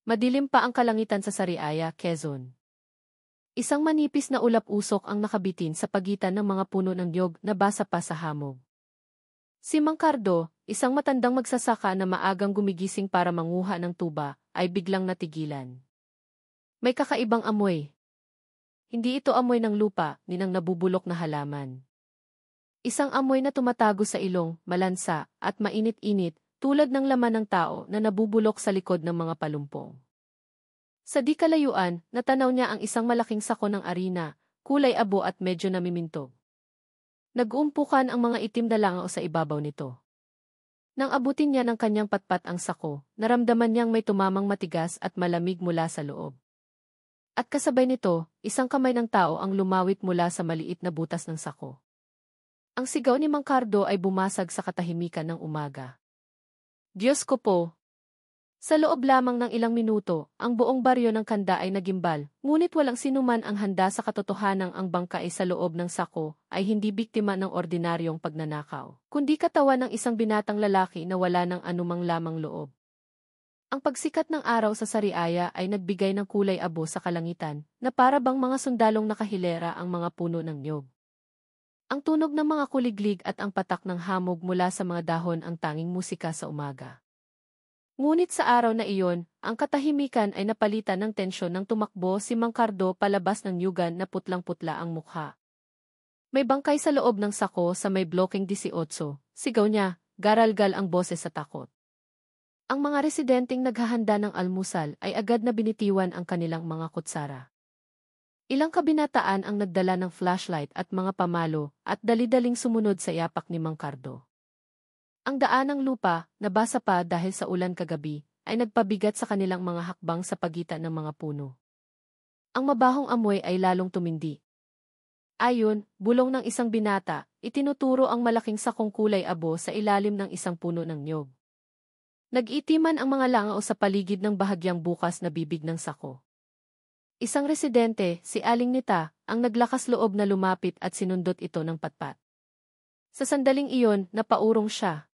Madilim pa ang kalangitan sa Sariaya, Quezon. Isang manipis na ulap-usok ang nakabitin sa pagitan ng mga puno ng niyog na basa pa sa hamog. Si Mang Cardo, isang matandang magsasaka na maagang gumigising para manguha ng tuba, ay biglang natigilan. May kakaibang amoy. Hindi ito amoy ng lupa, ni ng nabubulok na halaman. Isang amoy na tumatago sa ilong, malansa, at mainit-init, tulad ng laman ng tao na nabubulok sa likod ng mga palumpong. Sa di kalayuan, natanaw niya ang isang malaking sako ng arina, kulay abo at medyo namimintog. Nag-uumpukan ang mga itim na langaw sa ibabaw nito. Nang abutin niya ng kanyang patpat ang sako, naramdaman niyang may tumamang matigas at malamig mula sa loob. At kasabay nito, isang kamay ng tao ang lumawit mula sa maliit na butas ng sako. Ang sigaw ni Mang Cardo ay bumasag sa katahimikan ng umaga. Diyos ko po! Sa loob lamang ng ilang minuto, ang buong baryo ng Kanda ay nagimbal, ngunit walang sinuman ang handa sa katotohanang ang bangkay sa loob ng sako ay hindi biktima ng ordinaryong pagnanakaw, kundi katawan ng isang binatang lalaki na wala ng anumang lamang loob. Ang pagsikat ng araw sa Sariaya ay nagbigay ng kulay abo sa kalangitan, na para bang mga sundalong nakahilera ang mga puno ng niyog. Ang tunog ng mga kuliglig at ang patak ng hamog mula sa mga dahon ang tanging musika sa umaga. Ngunit sa araw na iyon, ang katahimikan ay napalitan ng tensyon nang tumakbo si Mang Cardo palabas ng niyugan na putlang-putla ang mukha. May bangkay sa loob ng sako sa may blocking 18, sigaw niya, garalgal ang boses sa takot. Ang mga residenteng naghahanda ng almusal ay agad na binitiwan ang kanilang mga kutsara. Ilang kabinataan ang nagdala ng flashlight at mga pamalo at dali-daling sumunod sa yapak ni Mang Cardo. Ang daan ng lupa, nabasa pa dahil sa ulan kagabi, ay nagpabigat sa kanilang mga hakbang sa pagitan ng mga puno. Ang mabahong amoy ay lalong tumindi. Ayon, bulong ng isang binata, itinuturo ang malaking sakong kulay abo sa ilalim ng isang puno ng niyog. Nag-itiman ang mga langaw sa paligid ng bahagyang bukas na bibig ng sako. Isang residente, si Aling Nita, ang naglakas loob na lumapit at sinundot ito ng patpat. Sa sandaling iyon, napaurong siya.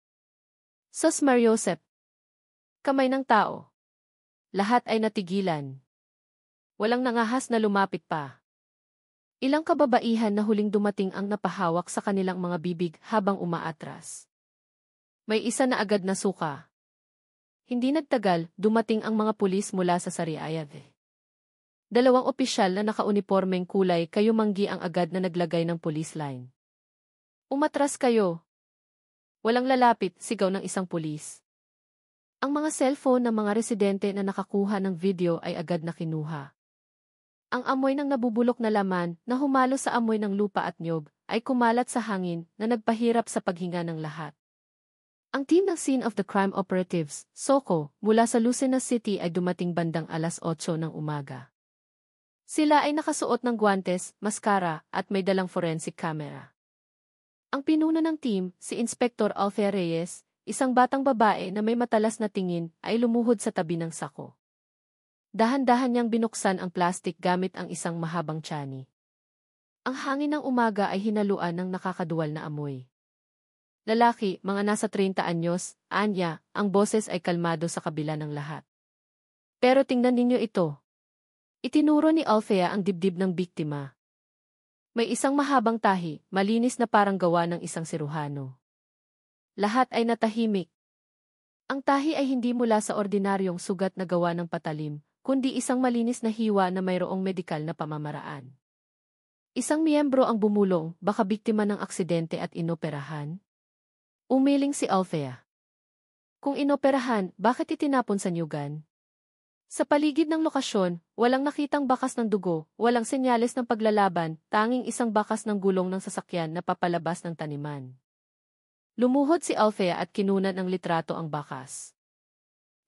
Sos Mariosep. Kamay ng tao. Lahat ay natigilan. Walang nangahas na lumapit pa. Ilang kababaihan na huling dumating ang napahawak sa kanilang mga bibig habang umaatras. May isa na agad na suka. Hindi nagtagal, dumating ang mga pulis mula sa Sariaya. Dalawang opisyal na nakaunipormeng kulay kayumanggi ang agad na naglagay ng police line. Umatras kayo. Walang lalapit, sigaw ng isang pulis. Ang mga cellphone ng mga residente na nakakuha ng video ay agad na kinuha. Ang amoy ng nabubulok na laman na humalo sa amoy ng lupa at niyog ay kumalat sa hangin na nagpahirap sa paghinga ng lahat. Ang team ng Scene of the Crime Operatives, SOCO, mula sa Lucena City ay dumating bandang alas 8 ng umaga. Sila ay nakasuot ng guwantes, maskara, at may dalang forensic camera. Ang pinuno ng team, si Inspector Alfea Reyes, isang batang babae na may matalas na tingin, ay lumuhod sa tabi ng sako. Dahan-dahan niyang binuksan ang plastik gamit ang isang mahabang tiyan. Ang hangin ng umaga ay hinaluan ng nakakaduwal na amoy. Lalaki, mga nasa 30 anyos, anya, ang boses ay kalmado sa kabila ng lahat. Pero tingnan ninyo ito. Itinuro ni Alfea ang dibdib ng biktima. May isang mahabang tahi, malinis na parang gawa ng isang siruhano. Lahat ay natahimik. Ang tahi ay hindi mula sa ordinaryong sugat na gawa ng patalim, kundi isang malinis na hiwa na mayroong medikal na pamamaraan. Isang miyembro ang bumulong, baka biktima ng aksidente at inoperahan? Umiling si Alfea. Kung inoperahan, bakit itinapon sa niyugan? Sa paligid ng lokasyon, walang nakitang bakas ng dugo, walang senyales ng paglalaban, tanging isang bakas ng gulong ng sasakyan na papalabas ng taniman. Lumuhod si Alfea at kinunan ng litrato ang bakas.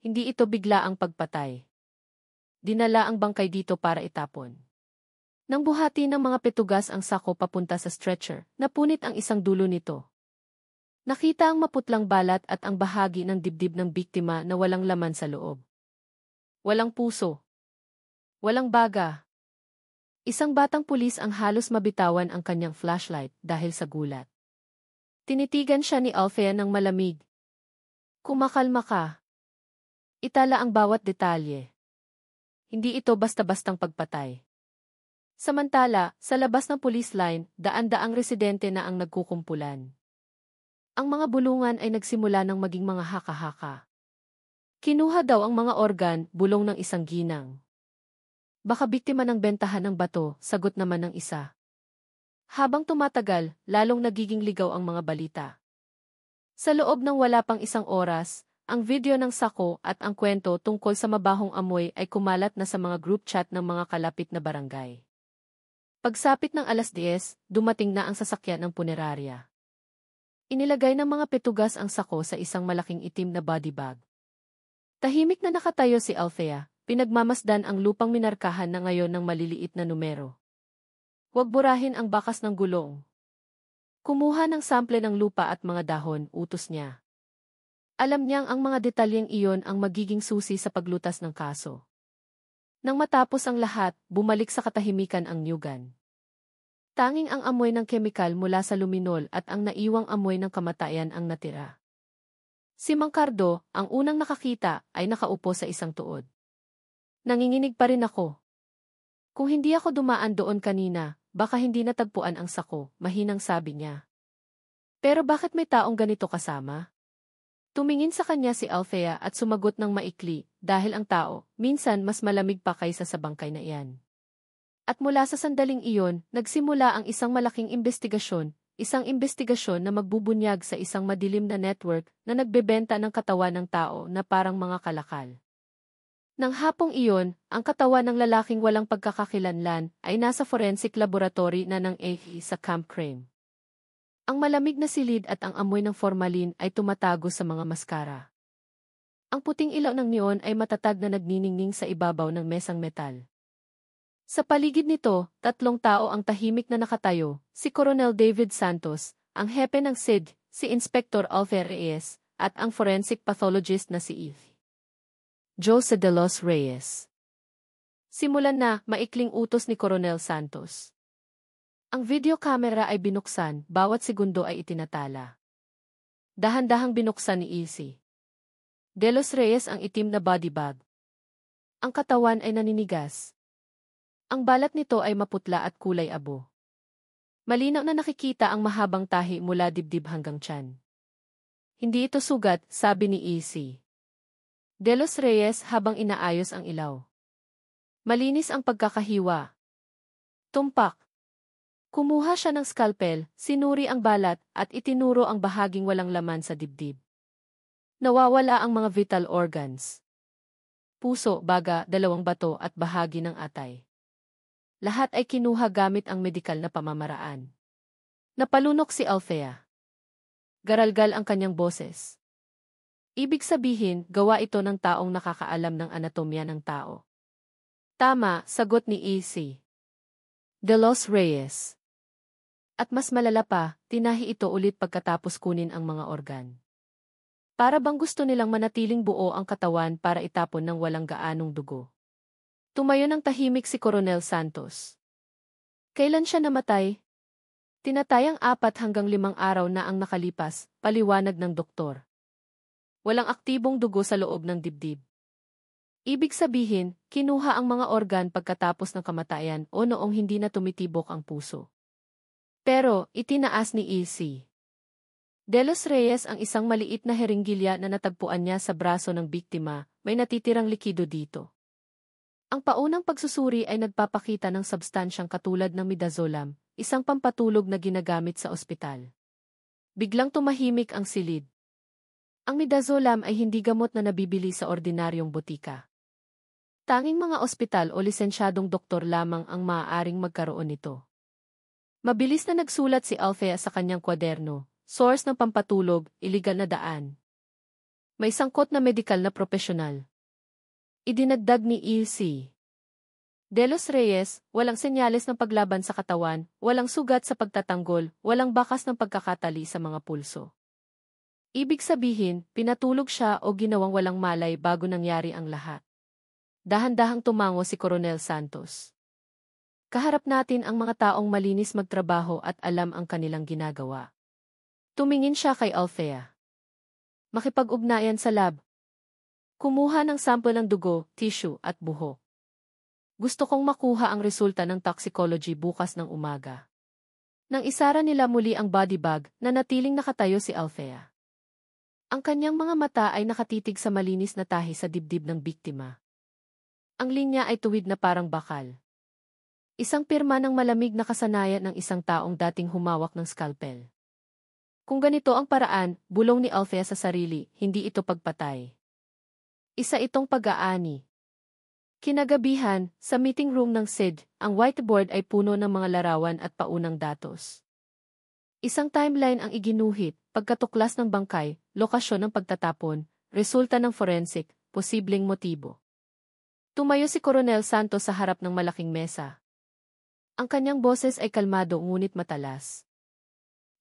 Hindi ito bigla ang pagpatay. Dinala ang bangkay dito para itapon. Nang buhati ng mga petugas ang sako papunta sa stretcher, napunit ang isang dulo nito. Nakita ang maputlang balat at ang bahagi ng dibdib ng biktima na walang laman sa loob. Walang puso. Walang baga. Isang batang pulis ang halos mabitawan ang kanyang flashlight dahil sa gulat. Tinitigan siya ni Alfea ng malamig. Kumakalma ka. Itala ang bawat detalye. hindi ito basta-bastang pagpatay. Samantala, sa labas ng police line, daan-daang residente na ang nagkukumpulan. Ang mga bulungan ay nagsimula ng maging mga haka-haka. Kinuha daw ang mga organ, bulong ng isang ginang. Baka biktima ng bentahan ng bato, sagot naman ng isa. Habang tumatagal, lalong nagiging ligaw ang mga balita. Sa loob ng wala pang isang oras, ang video ng sako at ang kwento tungkol sa mabahong amoy ay kumalat na sa mga group chat ng mga kalapit na barangay. Pagsapit ng 10:00, dumating na ang sasakyan ng punerarya. Inilagay ng mga petugas ang sako sa isang malaking itim na body bag. Tahimik na nakatayo si Althea, pinagmamasdan ang lupang minarkahan na ngayon ng maliliit na numero. Huwag burahin ang bakas ng gulong. Kumuha ng sample ng lupa at mga dahon, utos niya. Alam niyang ang mga detalyeng iyon ang magiging susi sa paglutas ng kaso. Nang matapos ang lahat, bumalik sa katahimikan ang nyugan. Tanging ang amoy ng kemikal mula sa luminol at ang naiwang amoy ng kamatayan ang natira. Si Mang Cardo, ang unang nakakita, ay nakaupo sa isang tuod. Nanginginig pa rin ako. Kung hindi ako dumaan doon kanina, baka hindi natagpuan ang sako, mahinang sabi niya. Pero bakit may taong ganito kasama? Tumingin sa kanya si Althea at sumagot ng maikli, dahil ang tao, minsan mas malamig pa kaysa sa bangkay na iyan. At mula sa sandaling iyon, nagsimula ang isang malaking investigasyon na magbubunyag sa isang madilim na network na nagbebenta ng katawan ng tao na parang mga kalakal. Nang hapong iyon, ang katawan ng lalaking walang pagkakakilanlan ay nasa forensic laboratory na ng AE sa Camp Crame. Ang malamig na silid at ang amoy ng formalin ay tumatago sa mga maskara. Ang puting ilaw ng neon ay matatag na nagniningning sa ibabaw ng mesang metal. Sa paligid nito, 3 tao ang tahimik na nakatayo, si Coronel David Santos, ang hepe ng SID, si Inspector Althea Reyes, at ang forensic pathologist na si Eve. Jose de los Reyes. Simulan na, maikling utos ni Coronel Santos. Ang video camera ay binuksan, bawat segundo ay itinatala. Dahan-dahang binuksan ni Izzy de los Reyes ang itim na body bag. Ang katawan ay naninigas. Ang balat nito ay maputla at kulay abo. Malinaw na nakikita ang mahabang tahi mula dibdib hanggang tiyan. Hindi ito sugat, sabi ni Izzy de los Reyes habang inaayos ang ilaw. Malinis ang pagkakahiwa. Tumpak. Kumuha siya ng scalpel, sinuri ang balat, at itinuro ang bahaging walang laman sa dibdib. Nawawala ang mga vital organs. Puso, baga, 2 bato at bahagi ng atay. Lahat ay kinuha gamit ang medikal na pamamaraan. Napalunok si Althea. Garalgal ang kanyang boses. Ibig sabihin, gawa ito ng taong nakakaalam ng anatomya ng tao. Tama, sagot ni Izzy de los Reyes. At mas malala pa, tinahi ito ulit pagkatapos kunin ang mga organ. Para bang gusto nilang manatiling buo ang katawan para itapon ng walang gaanong dugo. Tumayo ng tahimik si Coronel Santos. Kailan siya namatay? Tinatayang 4 hanggang 5 araw na ang nakalipas, paliwanag ng doktor. Walang aktibong dugo sa loob ng dibdib. Ibig sabihin, kinuha ang mga organ pagkatapos ng kamatayan o noong hindi na tumitibok ang puso. Pero, itinaas ni Izzy de los Reyes ang isang maliit na heringgilya na natagpuan niya sa braso ng biktima, may natitirang likido dito. Ang paunang pagsusuri ay nagpapakita ng substansyang katulad ng midazolam, isang pampatulog na ginagamit sa ospital. Biglang tumahimik ang silid. Ang midazolam ay hindi gamot na nabibili sa ordinaryong botika. Tanging mga ospital o lisensyadong doktor lamang ang maaaring magkaroon nito. Mabilis na nagsulat si Althea sa kanyang kwaderno, source ng pampatulog, iligal na daan. May sangkot na medikal na profesional. Idinagdag ni Izzy de los Reyes, walang senyales ng paglaban sa katawan, walang sugat sa pagtatanggol, walang bakas ng pagkakatali sa mga pulso. Ibig sabihin, pinatulog siya o ginawang walang malay bago nangyari ang lahat. Dahan-dahang tumango si Coronel Santos. Kaharap natin ang mga taong malinis magtrabaho at alam ang kanilang ginagawa. Tumingin siya kay Althea. Makipag-ugnayan sa lab. Kumuha ng sample ng dugo, tissue at buhok. Gusto kong makuha ang resulta ng toxicology bukas ng umaga. Nang isara nila muli ang body bag, nanatiling nakatayo si Althea. Ang kanyang mga mata ay nakatitig sa malinis na tahi sa dibdib ng biktima. Ang linya ay tuwid na parang bakal. Isang pirma ng malamig na kasanayan ng isang taong dating humawak ng scalpel. Kung ganito ang paraan, bulong ni Althea sa sarili, hindi ito pagpatay. Isa itong pag-aani. Kinagabihan, sa meeting room ng SID, ang whiteboard ay puno ng mga larawan at paunang datos. Isang timeline ang iginuhit, pagkatuklas ng bangkay, lokasyon ng pagtatapon, resulta ng forensic, posibleng motibo. Tumayo si Coronel Santos sa harap ng malaking mesa. Ang kanyang boses ay kalmado ngunit matalas.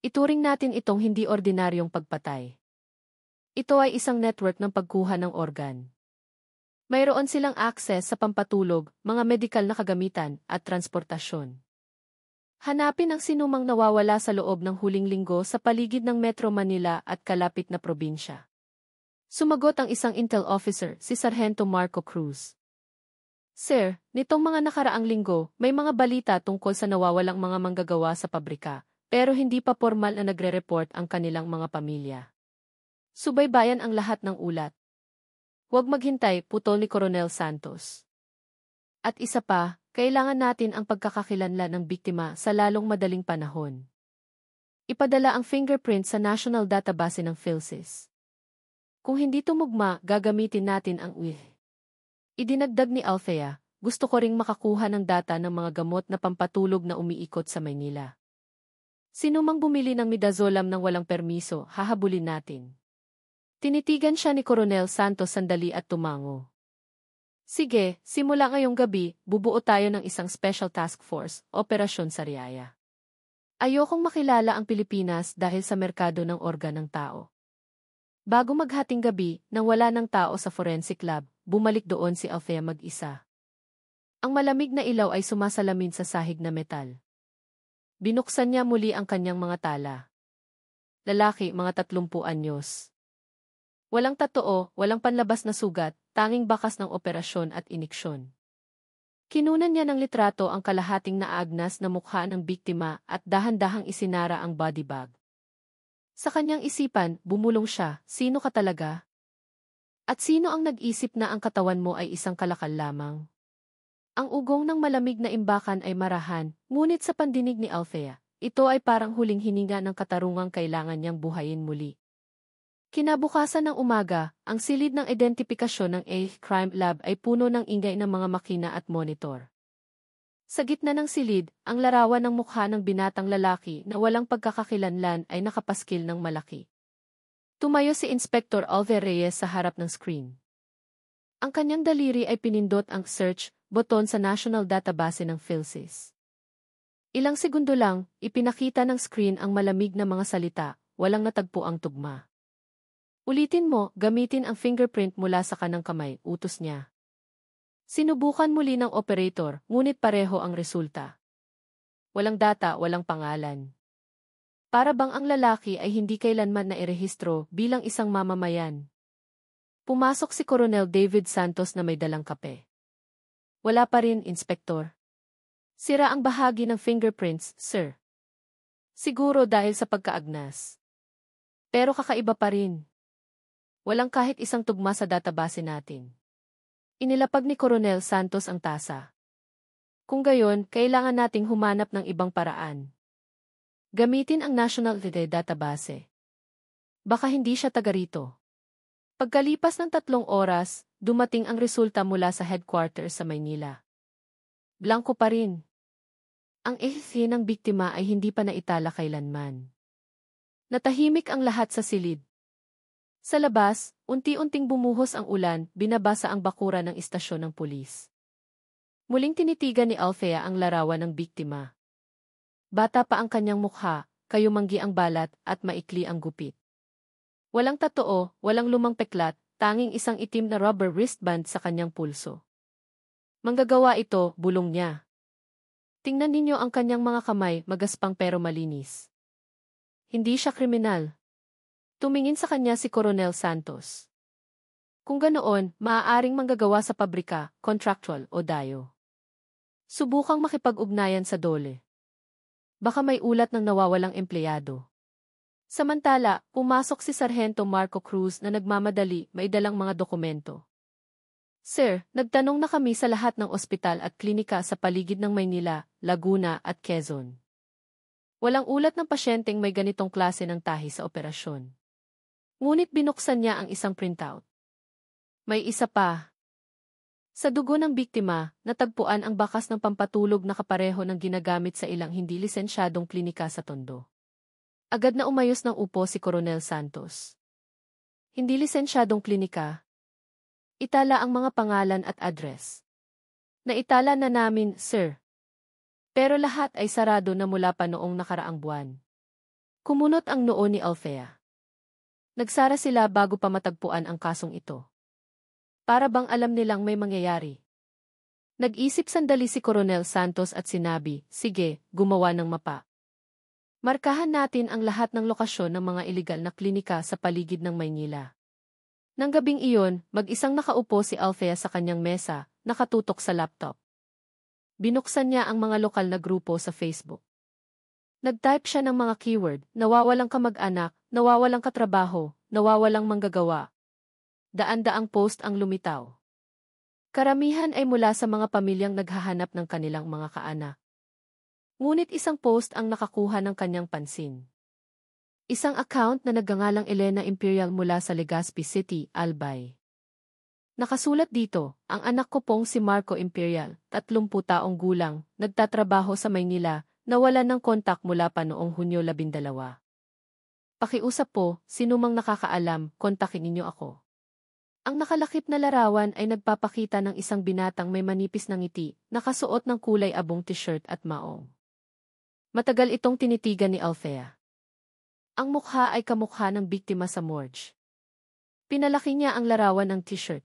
Ituring natin itong hindi ordinaryong pagpatay. Ito ay isang network ng pagkuha ng organ. Mayroon silang access sa pampatulog, mga medikal na kagamitan, at transportasyon. Hanapin ang sinumang nawawala sa loob ng huling linggo sa paligid ng Metro Manila at kalapit na probinsya. Sumagot ang isang intel officer, si Sargento Marco Cruz. Sir, nitong mga nakaraang linggo, may mga balita tungkol sa nawawalang mga manggagawa sa pabrika, pero hindi pa formal na nagre-report ang kanilang mga pamilya. Subaybayan ang lahat ng ulat. Huwag maghintay, putol ni Coronel Santos. At isa pa, kailangan natin ang pagkakakilanlan ng biktima sa lalong madaling panahon. Ipadala ang fingerprint sa National Database ng PhilSys. Kung hindi tumugma, gagamitin natin ang UIH. Idinagdag ni Althea, gusto ko ring makakuha ng data ng mga gamot na pampatulog na umiikot sa Maynila. Sino mang bumili ng midazolam ng walang permiso, hahabulin natin. Tinitigan siya ni Coronel Santos sandali at tumango. Sige, simula ngayong gabi, bubuo tayo ng isang special task force, Operasyon Sariaya. Ayokong makilala ang Pilipinas dahil sa merkado ng organ ng tao. Bago maghating gabi, nang wala ng tao sa forensic lab, bumalik doon si Althea mag-isa. Ang malamig na ilaw ay sumasalamin sa sahig na metal. Binuksan niya muli ang kanyang mga tala. Lalaki, mga 30 anyos. Walang tatoo, walang panlabas na sugat, tanging bakas ng operasyon at iniksyon. Kinunan niya ng litrato ang kalahating naagnas na mukha ng biktima at dahan-dahang isinara ang body bag. Sa kanyang isipan, bumulong siya, sino ka talaga? At sino ang nag-isip na ang katawan mo ay isang kalakal lamang? Ang ugong ng malamig na imbakan ay marahan, ngunit sa pandinig ni Althea, ito ay parang huling hininga ng katarungang kailangan niyang buhayin muli. Kinabukasan ng umaga, ang silid ng identifikasyon ng A Crime Lab ay puno ng ingay ng mga makina at monitor. Sa gitna ng silid, ang larawan ng mukha ng binatang lalaki na walang pagkakakilanlan ay nakapaskil ng malaki. Tumayo si Inspector Alver Reyes sa harap ng screen. Ang kanyang daliri ay pinindot ang search button sa National Database ng PhilSys. Ilang segundo lang, ipinakita ng screen ang malamig na mga salita, walang natagpo ang tugma. Ulitin mo, gamitin ang fingerprint mula sa kanang kamay, utos niya. Sinubukan muli ng operator, ngunit pareho ang resulta. Walang data, walang pangalan. Para bang ang lalaki ay hindi kailanman nairehistro bilang isang mamamayan. Pumasok si Coronel David Santos na may dalang kape. Wala pa rin, Inspektor. Sira ang bahagi ng fingerprints, sir. Siguro dahil sa pagkaagnas. Pero kakaiba pa rin. Walang kahit isang tugma sa database natin. Inilapag ni Coronel Santos ang tasa. Kung gayon, kailangan nating humanap ng ibang paraan. Gamitin ang National Database. Baka hindi siya taga rito. Pagkalipas ng 3 oras, dumating ang resulta mula sa headquarters sa Maynila. Blanko pa rin. Ang ehhe ng biktima ay hindi pa naitala kailanman. Natahimik ang lahat sa silid. Sa labas, unti-unting bumuhos ang ulan, binabasa ang bakura ng istasyon ng pulis. Muling tinitigan ni Althea ang larawan ng biktima. Bata pa ang kanyang mukha, kayumanggi ang balat at maikli ang gupit. Walang tatoo, walang lumang peklat, tanging isang itim na rubber wristband sa kanyang pulso. Manggagawa ito, bulong niya. Tingnan ninyo ang kanyang mga kamay, magaspang pero malinis. Hindi siya kriminal. Tumingin sa kanya si Coronel Santos. Kung ganoon, maaaring manggagawa sa pabrika, contractual o dayo. Subukang makipag-ugnayan sa dole. Baka may ulat ng nawawalang empleyado. Samantala, pumasok si Sargento Marco Cruz na nagmamadali, may dalang mga dokumento. Sir, nagtanong na kami sa lahat ng ospital at klinika sa paligid ng Maynila, Laguna at Quezon. Walang ulat ng pasyenteng may ganitong klase ng tahi sa operasyon. Ngunit binuksan niya ang isang printout. May isa pa. Sa dugo ng biktima, natagpuan ang bakas ng pampatulog na kapareho ng ginagamit sa ilang hindi lisensyadong klinika sa Tondo. Agad na umayos ng upo si Coronel Santos. Hindi lisensyadong klinika. Itala ang mga pangalan at address. Naitala na namin, sir. Pero lahat ay sarado na mula pa noong nakaraang buwan. Kumunot ang noo ni Alfea. Nagsara sila bago pa matagpuan ang kasong ito. Para bang alam nilang may mangyayari. Nag-isip sandali si Coronel Santos at sinabi, sige, gumawa ng mapa. Markahan natin ang lahat ng lokasyon ng mga iligal na klinika sa paligid ng Maynila. Nang gabing iyon, mag-isang nakaupo si Alfea sa kanyang mesa, nakatutok sa laptop. Binuksan niya ang mga lokal na grupo sa Facebook. Nag-type siya ng mga keyword, nawawalang kamag-anak, nawawalang katrabaho, nawawalang manggagawa. Daan-daang post ang lumitaw. Karamihan ay mula sa mga pamilyang naghahanap ng kanilang mga kaanak. Ngunit isang post ang nakakuha ng kanyang pansin. Isang account na nagngangalang Elena Imperial mula sa Legazpi City, Albay. Nakasulat dito, ang anak ko pong si Marco Imperial, 30 taong gulang, nagtatrabaho sa Maynila, nawalan ng kontak mula pa noong Hunyo 12. Pakiusap po, sinumang nakakaalam, kontakin ninyo ako. Ang nakalakip na larawan ay nagpapakita ng isang binatang may manipis na ngiti, nakasuot ng kulay abong t-shirt at maong. Matagal itong tinitigan ni Alfea. Ang mukha ay kamukha ng biktima sa morgue. Pinalaki niya ang larawan ng t-shirt.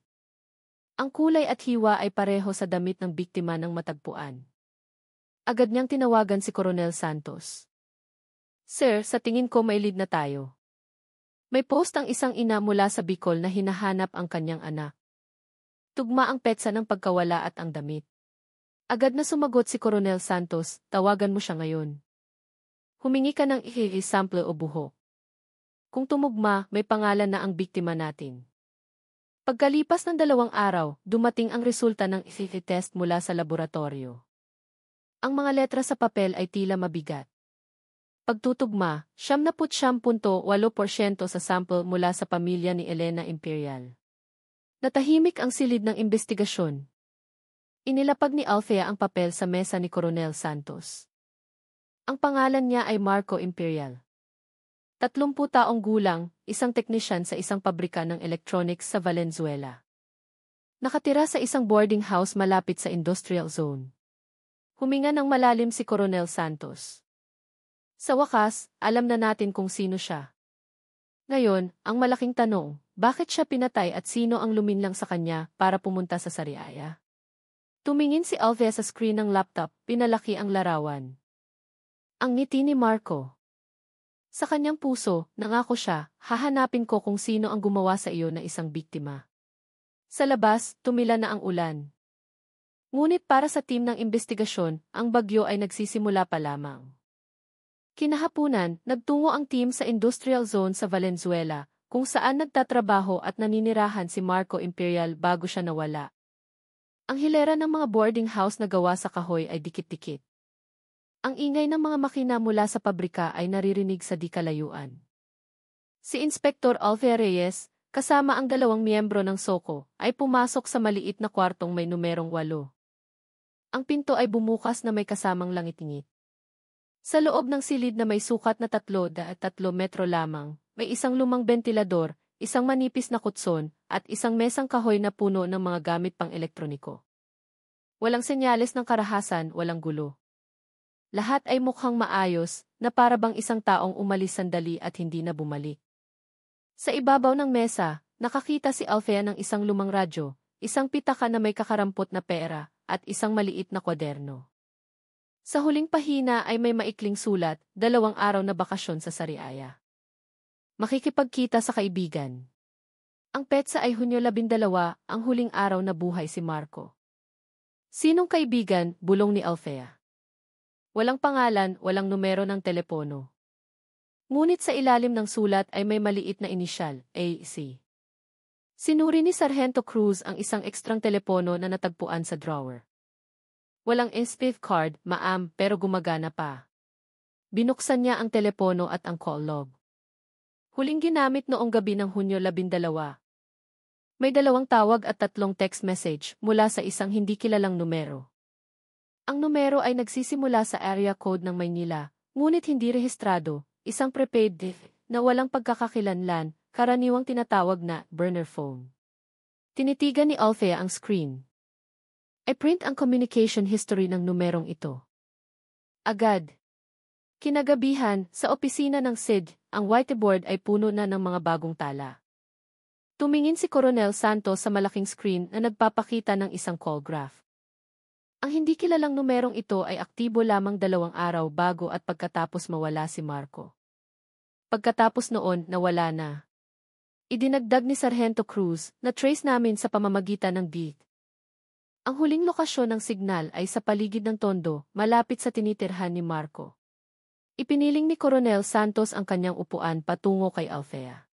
Ang kulay at hiwa ay pareho sa damit ng biktima ng matagpuan. Agad niyang tinawagan si Coronel Santos. Sir, sa tingin ko may lead na tayo. May post ang isang ina mula sa Bicol na hinahanap ang kanyang anak. Tugma ang petsa ng pagkawala at ang damit. Agad na sumagot si Coronel Santos, tawagan mo siya ngayon. Humingi ka ng sample o buhok. Kung tumugma, may pangalan na ang biktima natin. Pagkalipas ng 2 araw, dumating ang resulta ng test mula sa laboratorio. Ang mga letra sa papel ay tila mabigat. Pagtutugma, 79.8% sa sample mula sa pamilya ni Elena Imperial. Natahimik ang silid ng investigasyon. Inilapag ni Alfea ang papel sa mesa ni Coronel Santos. Ang pangalan niya ay Marco Imperial. 30 taong gulang, isang teknisyan sa isang pabrika ng electronics sa Valenzuela. Nakatira sa isang boarding house malapit sa industrial zone. Huminga ng malalim si Coronel Santos. Sa wakas, alam na natin kung sino siya. Ngayon, ang malaking tanong, bakit siya pinatay at sino ang luminlang sa kanya para pumunta sa Sariaya? Tumingin si Alfea sa screen ng laptop, pinalaki ang larawan. Ang ngiti ni Marco. Sa kanyang puso, nangako siya, hahanapin ko kung sino ang gumawa sa iyo na isang biktima. Sa labas, tumila na ang ulan. Ngunit para sa team ng investigasyon, ang bagyo ay nagsisimula pa lamang. Kinahapunan, nagtungo ang team sa industrial zone sa Valenzuela, kung saan nagtatrabaho at naninirahan si Marco Imperial bago siya nawala. Ang hilera ng mga boarding house na gawa sa kahoy ay dikit-dikit. Ang ingay ng mga makina mula sa pabrika ay naririnig sa di kalayuan. Si Inspektor Alfea Reyes, kasama ang 2 miyembro ng SOCO, ay pumasok sa maliit na kwartong may numerong 8. Ang pinto ay bumukas na may kasamang langit-ngit. Sa loob ng silid na may sukat na 3.3 metro lamang, may isang lumang bentilador, isang manipis na kutson, at isang mesang kahoy na puno ng mga gamit pang elektroniko. Walang senyales ng karahasan, walang gulo. Lahat ay mukhang maayos, na para bang isang taong umalis sandali at hindi na bumalik. Sa ibabaw ng mesa, nakakita si Alfea ng isang lumang radyo, isang pitaka na may kakarampot na pera, at isang maliit na kwaderno. Sa huling pahina ay may maikling sulat, 2 araw na bakasyon sa Sariaya. Makikipagkita sa kaibigan. Ang petsa ay Hunyo 12, ang huling araw na buhay si Marco. Sinong kaibigan, bulong ni Althea. Walang pangalan, walang numero ng telepono. Ngunit sa ilalim ng sulat ay may maliit na inisyal, AC. Sinuri ni Sargento Cruz ang isang ekstrang telepono na natagpuan sa drawer. Walang SPF card, maam, pero gumagana pa. Binuksan niya ang telepono at ang call log. Huling ginamit noong gabi ng Hunyo 12. May 2 tawag at 3 text message mula sa isang hindi kilalang numero. Ang numero ay nagsisimula sa area code ng Maynila, ngunit hindi rehistrado, isang prepaid na walang pagkakakilanlan, karaniwang tinatawag na burner phone. Tinitigan ni Althea ang screen. I-print ang communication history ng numerong ito. Agad. Kinagabihan, sa opisina ng SID, ang whiteboard ay puno na ng mga bagong tala. Tumingin si Coronel Santos sa malaking screen na nagpapakita ng isang call graph. Ang hindi kilalang numerong ito ay aktibo lamang 2 araw bago at pagkatapos mawala si Marco. Pagkatapos noon, nawala na. Idinagdag ni Sargento Cruz na trace namin sa pamamagitan ng beat. Ang huling lokasyon ng signal ay sa paligid ng Tondo, malapit sa tinitirhan ni Marco. Ipiniling ni Coronel Santos ang kanyang upuan patungo kay Althea.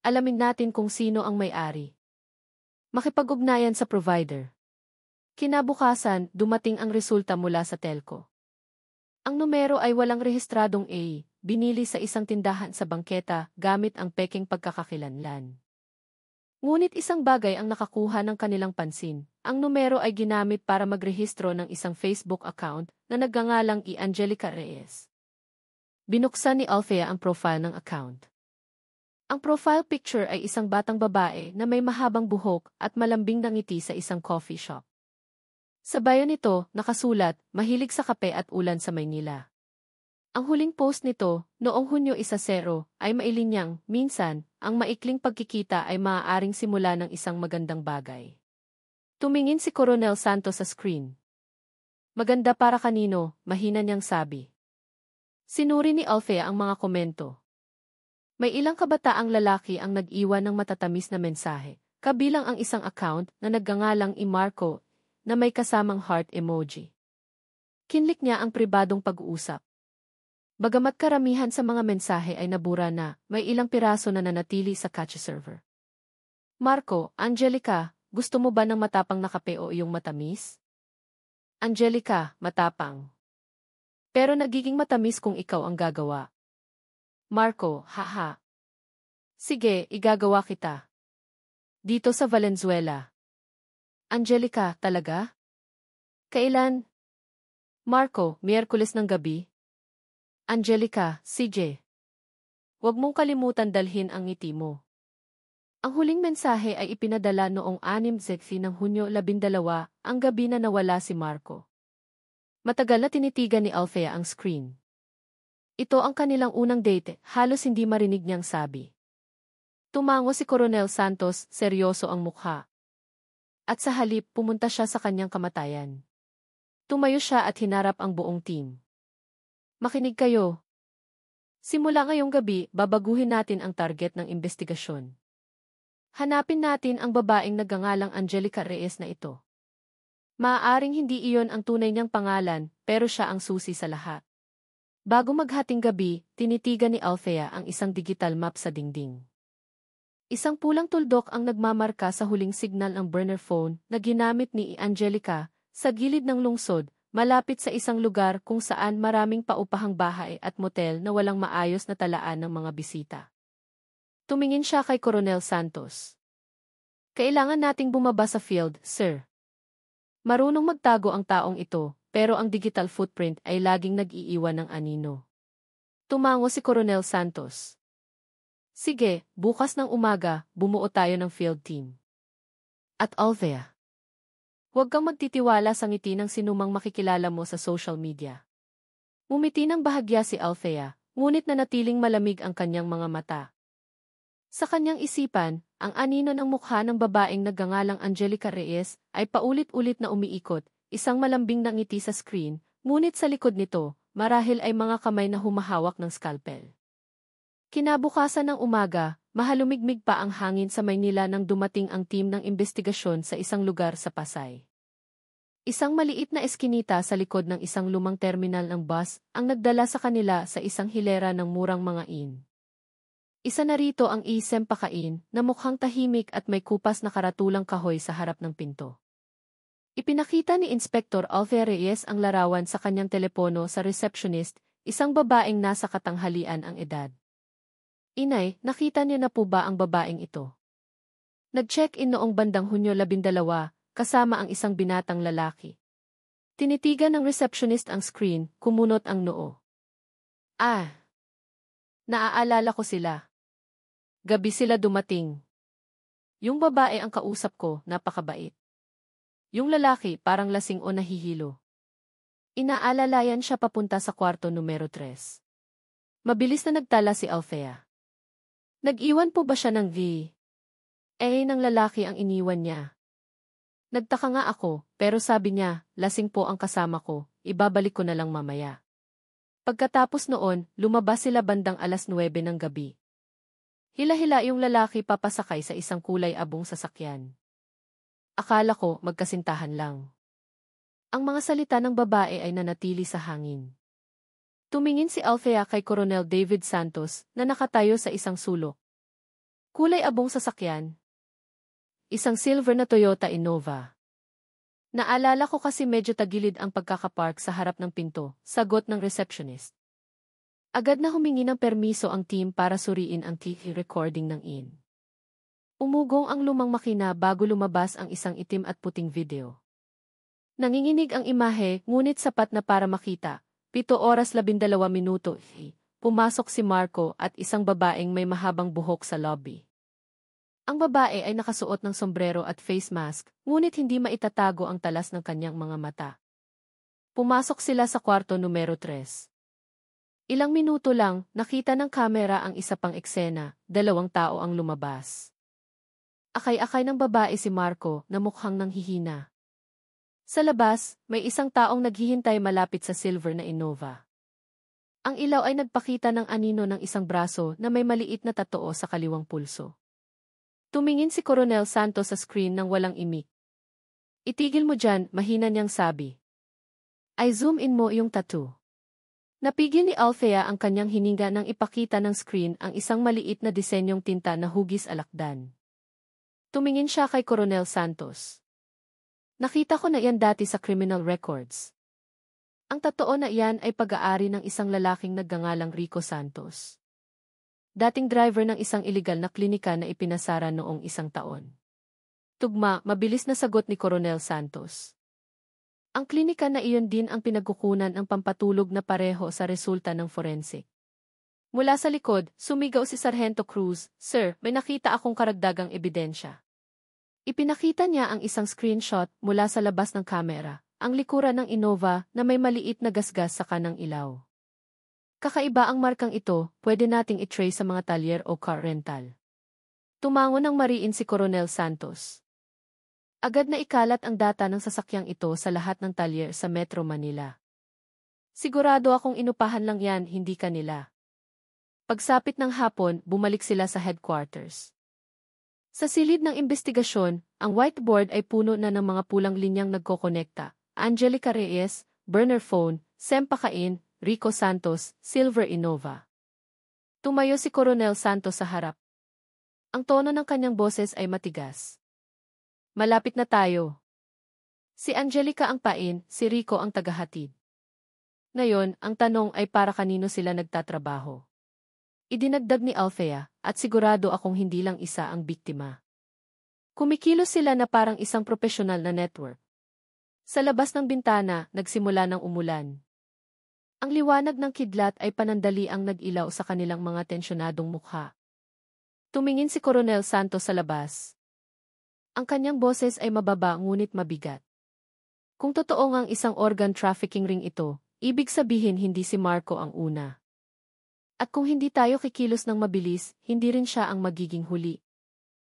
Alamin natin kung sino ang may-ari. Makipag-ugnayan sa provider. Kinabukasan, dumating ang resulta mula sa telco. Ang numero ay walang rehistradong A, binili sa isang tindahan sa bangketa gamit ang peking pagkakakilanlan. Ngunit isang bagay ang nakakuha ng kanilang pansin. Ang numero ay ginamit para magrehistro ng isang Facebook account na nagngangalang Angelica Reyes. Binuksan ni Althea ang profile ng account. Ang profile picture ay isang batang babae na may mahabang buhok at malambing na ngiti sa isang coffee shop. Sa bio nito, nakasulat, mahilig sa kape at ulan sa Maynila. Ang huling post nito, noong Hunyo 10, ay mailinyang, minsan, ang maikling pagkikita ay maaaring simula ng isang magandang bagay. Tumingin si Coronel Santos sa screen. Maganda para kanino, mahina niyang sabi. Sinuri ni Althea ang mga komento. May ilang kabataang lalaki ang nag-iwan ng matatamis na mensahe, kabilang ang isang account na nagngangalang Marco na may kasamang heart emoji. Kinlik niya ang pribadong pag-uusap. Bagamat karamihan sa mga mensahe ay nabura na, may ilang piraso na nanatili sa cache server. Marco, Angelica, gusto mo ba ng matapang na kape o iyong matamis? Angelica, matapang. Pero nagiging matamis kung ikaw ang gagawa. Marco, haha. Sige, igagawa kita. Dito sa Valenzuela. Angelica, talaga? Kailan? Marco, Miyerkules ng gabi. Angelica, CJ. Huwag mong kalimutan dalhin ang ngiti mo. Ang huling mensahe ay ipinadala noong 6 ng Hunyo 12, ang gabi na nawala si Marco. Matagal na tinitigan ni Althea ang screen. Ito ang kanilang unang date, halos hindi marinig niyang sabi. Tumango si Coronel Santos, seryoso ang mukha. At sa halip, pumunta siya sa kanyang kamatayan. Tumayo siya at hinarap ang buong team. Makinig kayo. Simula ngayong gabi, babaguhin natin ang target ng investigasyon. Hanapin natin ang babaeng nagngangalang Angelica Reyes na ito. Maaaring hindi iyon ang tunay niyang pangalan, pero siya ang susi sa lahat. Bago maghating gabi, tinitigan ni Althea ang isang digital map sa dingding. Isang pulang tuldok ang nagmamarka sa huling signal ng burner phone na ginamit ni Angelica sa gilid ng lungsod, malapit sa isang lugar kung saan maraming paupahang bahay at motel na walang maayos na talaan ng mga bisita. Tumingin siya kay Coronel Santos. Kailangan nating bumaba sa field, sir. Marunong magtago ang taong ito, pero ang digital footprint ay laging nag-iiwan ng anino. Tumango si Coronel Santos. Sige, bukas ng umaga, bumuo tayo ng field team. At Althea, huwag kang magtitiwala sa ngiti ng sinumang makikilala mo sa social media. Umiti ng bahagya si Althea, ngunit nanatiling malamig ang kanyang mga mata. Sa kanyang isipan, ang anino ng mukha ng babaeng nagngangalang Angelica Reyes ay paulit-ulit na umiikot, isang malambing na ngiti sa screen, ngunit sa likod nito, marahil ay mga kamay na humahawak ng scalpel. Kinabukasan ng umaga, mahalumigmig pa ang hangin sa Maynila nang dumating ang team ng investigasyon sa isang lugar sa Pasay. Isang maliit na eskinita sa likod ng isang lumang terminal ng bus ang nagdala sa kanila sa isang hilera ng murang mga inn. Isa na rito ang Sempakain na mukhang tahimik at may kupas na karatulang kahoy sa harap ng pinto. Ipinakita ni Inspektor Alfea Reyes ang larawan sa kanyang telepono sa receptionist, isang babaeng nasa katanghalian ang edad. Inay, nakita niyo na po ba ang babaeng ito? Nag-check-in noong bandang Hunyo 12, kasama ang isang binatang lalaki. Tinitigan ng receptionist ang screen, kumunot ang noo. Ah! Naaalala ko sila. Gabi sila dumating. Yung babae ang kausap ko, napakabait. Yung lalaki parang lasing o nahihilo. Inaalalayan siya papunta sa kwarto numero 3. Mabilis na nagtala si Alfea. Nag-iwan po ba siya ng V? Ng lalaki ang iniwan niya. Nagtaka nga ako, pero sabi niya, lasing po ang kasama ko, ibabalik ko na lang mamaya. Pagkatapos noon, lumabas sila bandang 9:00 ng gabi. Hila-hila yung lalaki papasakay sa isang kulay abong sasakyan. Akala ko magkasintahan lang. Ang mga salita ng babae ay nanatili sa hangin. Tumingin si Alfea kay Coronel David Santos na nakatayo sa isang sulok. Kulay abong sasakyan. Isang silver na Toyota Innova. Naalala ko kasi medyo tagilid ang pagkakapark sa harap ng pinto, sagot ng receptionist. Agad na humingi ng permiso ang team para suriin ang TV recording ng inn. Umugong ang lumang makina bago lumabas ang isang itim at puting video. Nanginginig ang imahe, ngunit sapat na para makita. 7:12. Pumasok si Marco at isang babaeng may mahabang buhok sa lobby. Ang babae ay nakasuot ng sombrero at face mask, ngunit hindi maitatago ang talas ng kanyang mga mata. Pumasok sila sa kwarto numero 3. Ilang minuto lang, nakita ng kamera ang isa pang eksena, 2 tao ang lumabas. Akay-akay ng babae si Marco na mukhang nanghihina. Sa labas, may isang taong naghihintay malapit sa silver na Innova. Ang ilaw ay nagpakita ng anino ng isang braso na may maliit na tattoo sa kaliwang pulso. Tumingin si Coronel Santos sa screen nang walang imik. Itigil mo dyan, mahina niyang sabi. Ay zoom in mo yung tattoo. Napigil ni Alfea ang kanyang hininga nang ipakita ng screen ang isang maliit na disenyong tinta na hugis alakdan. Tumingin siya kay Coronel Santos. Nakita ko na yan dati sa criminal records. Ang totoo na iyan ay pag-aari ng isang lalaking nagngangalang Rico Santos. Dating driver ng isang iligal na klinika na ipinasara noong 1 taon. Tugma, mabilis na sagot ni Coronel Santos. Ang klinika na iyon din ang pinagkukunan ng pampatulog na pareho sa resulta ng forensic. Mula sa likod, sumigaw si Sargento Cruz, Sir, may nakita akong karagdagang ebidensya. Ipinakita niya ang isang screenshot mula sa labas ng kamera, ang likuran ng Innova na may maliit na gasgas sa kanang ilaw. Kakaiba ang markang ito, pwede nating i-trace sa mga talyer o car rental. Tumango ng mariin si Coronel Santos. Agad na ikalat ang data ng sasakyang ito sa lahat ng talyer sa Metro Manila. Sigurado akong inupahan lang yan, hindi kanila. Pagsapit ng hapon, bumalik sila sa headquarters. Sa silid ng investigasyon, ang whiteboard ay puno na ng mga pulang linyang nagkokonekta. Angelica Reyes, burner phone, Sempakain, Rico Santos, Silver Innova. Tumayo si Coronel Santos sa harap. Ang tono ng kanyang boses ay matigas. Malapit na tayo. Si Angelica ang pain, si Rico ang tagahatid. Ngayon, ang tanong ay para kanino sila nagtatrabaho. Idinagdag ni Alfea, at sigurado akong hindi lang isa ang biktima. Kumikilos sila na parang isang profesional na network. Sa labas ng bintana, nagsimula ng umulan. Ang liwanag ng kidlat ay panandali ang nag-ilaw sa kanilang mga tensyonadong mukha. Tumingin si Coronel Santos sa labas. Ang kanyang boses ay mababa ngunit mabigat. Kung totoo ngang isang organ trafficking ring ito, ibig sabihin hindi si Marco ang una. At kung hindi tayo kikilos ng mabilis, hindi rin siya ang magiging huli.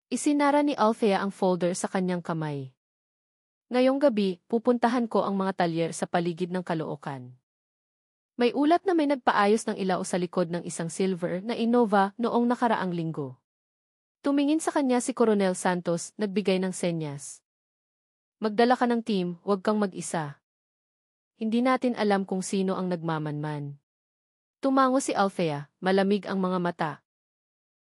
Isinara ni Alfea ang folder sa kanyang kamay. Ngayong gabi, pupuntahan ko ang mga talyer sa paligid ng Caloocan. May ulat na may nagpaayos ng ilaw sa likod ng isang silver na Innova noong nakaraang linggo. Tumingin sa kanya si Coronel Santos, nagbigay ng senyas. Magdala ka ng team, huwag kang mag-isa. Hindi natin alam kung sino ang nagmamanman. Tumango si Althea, malamig ang mga mata.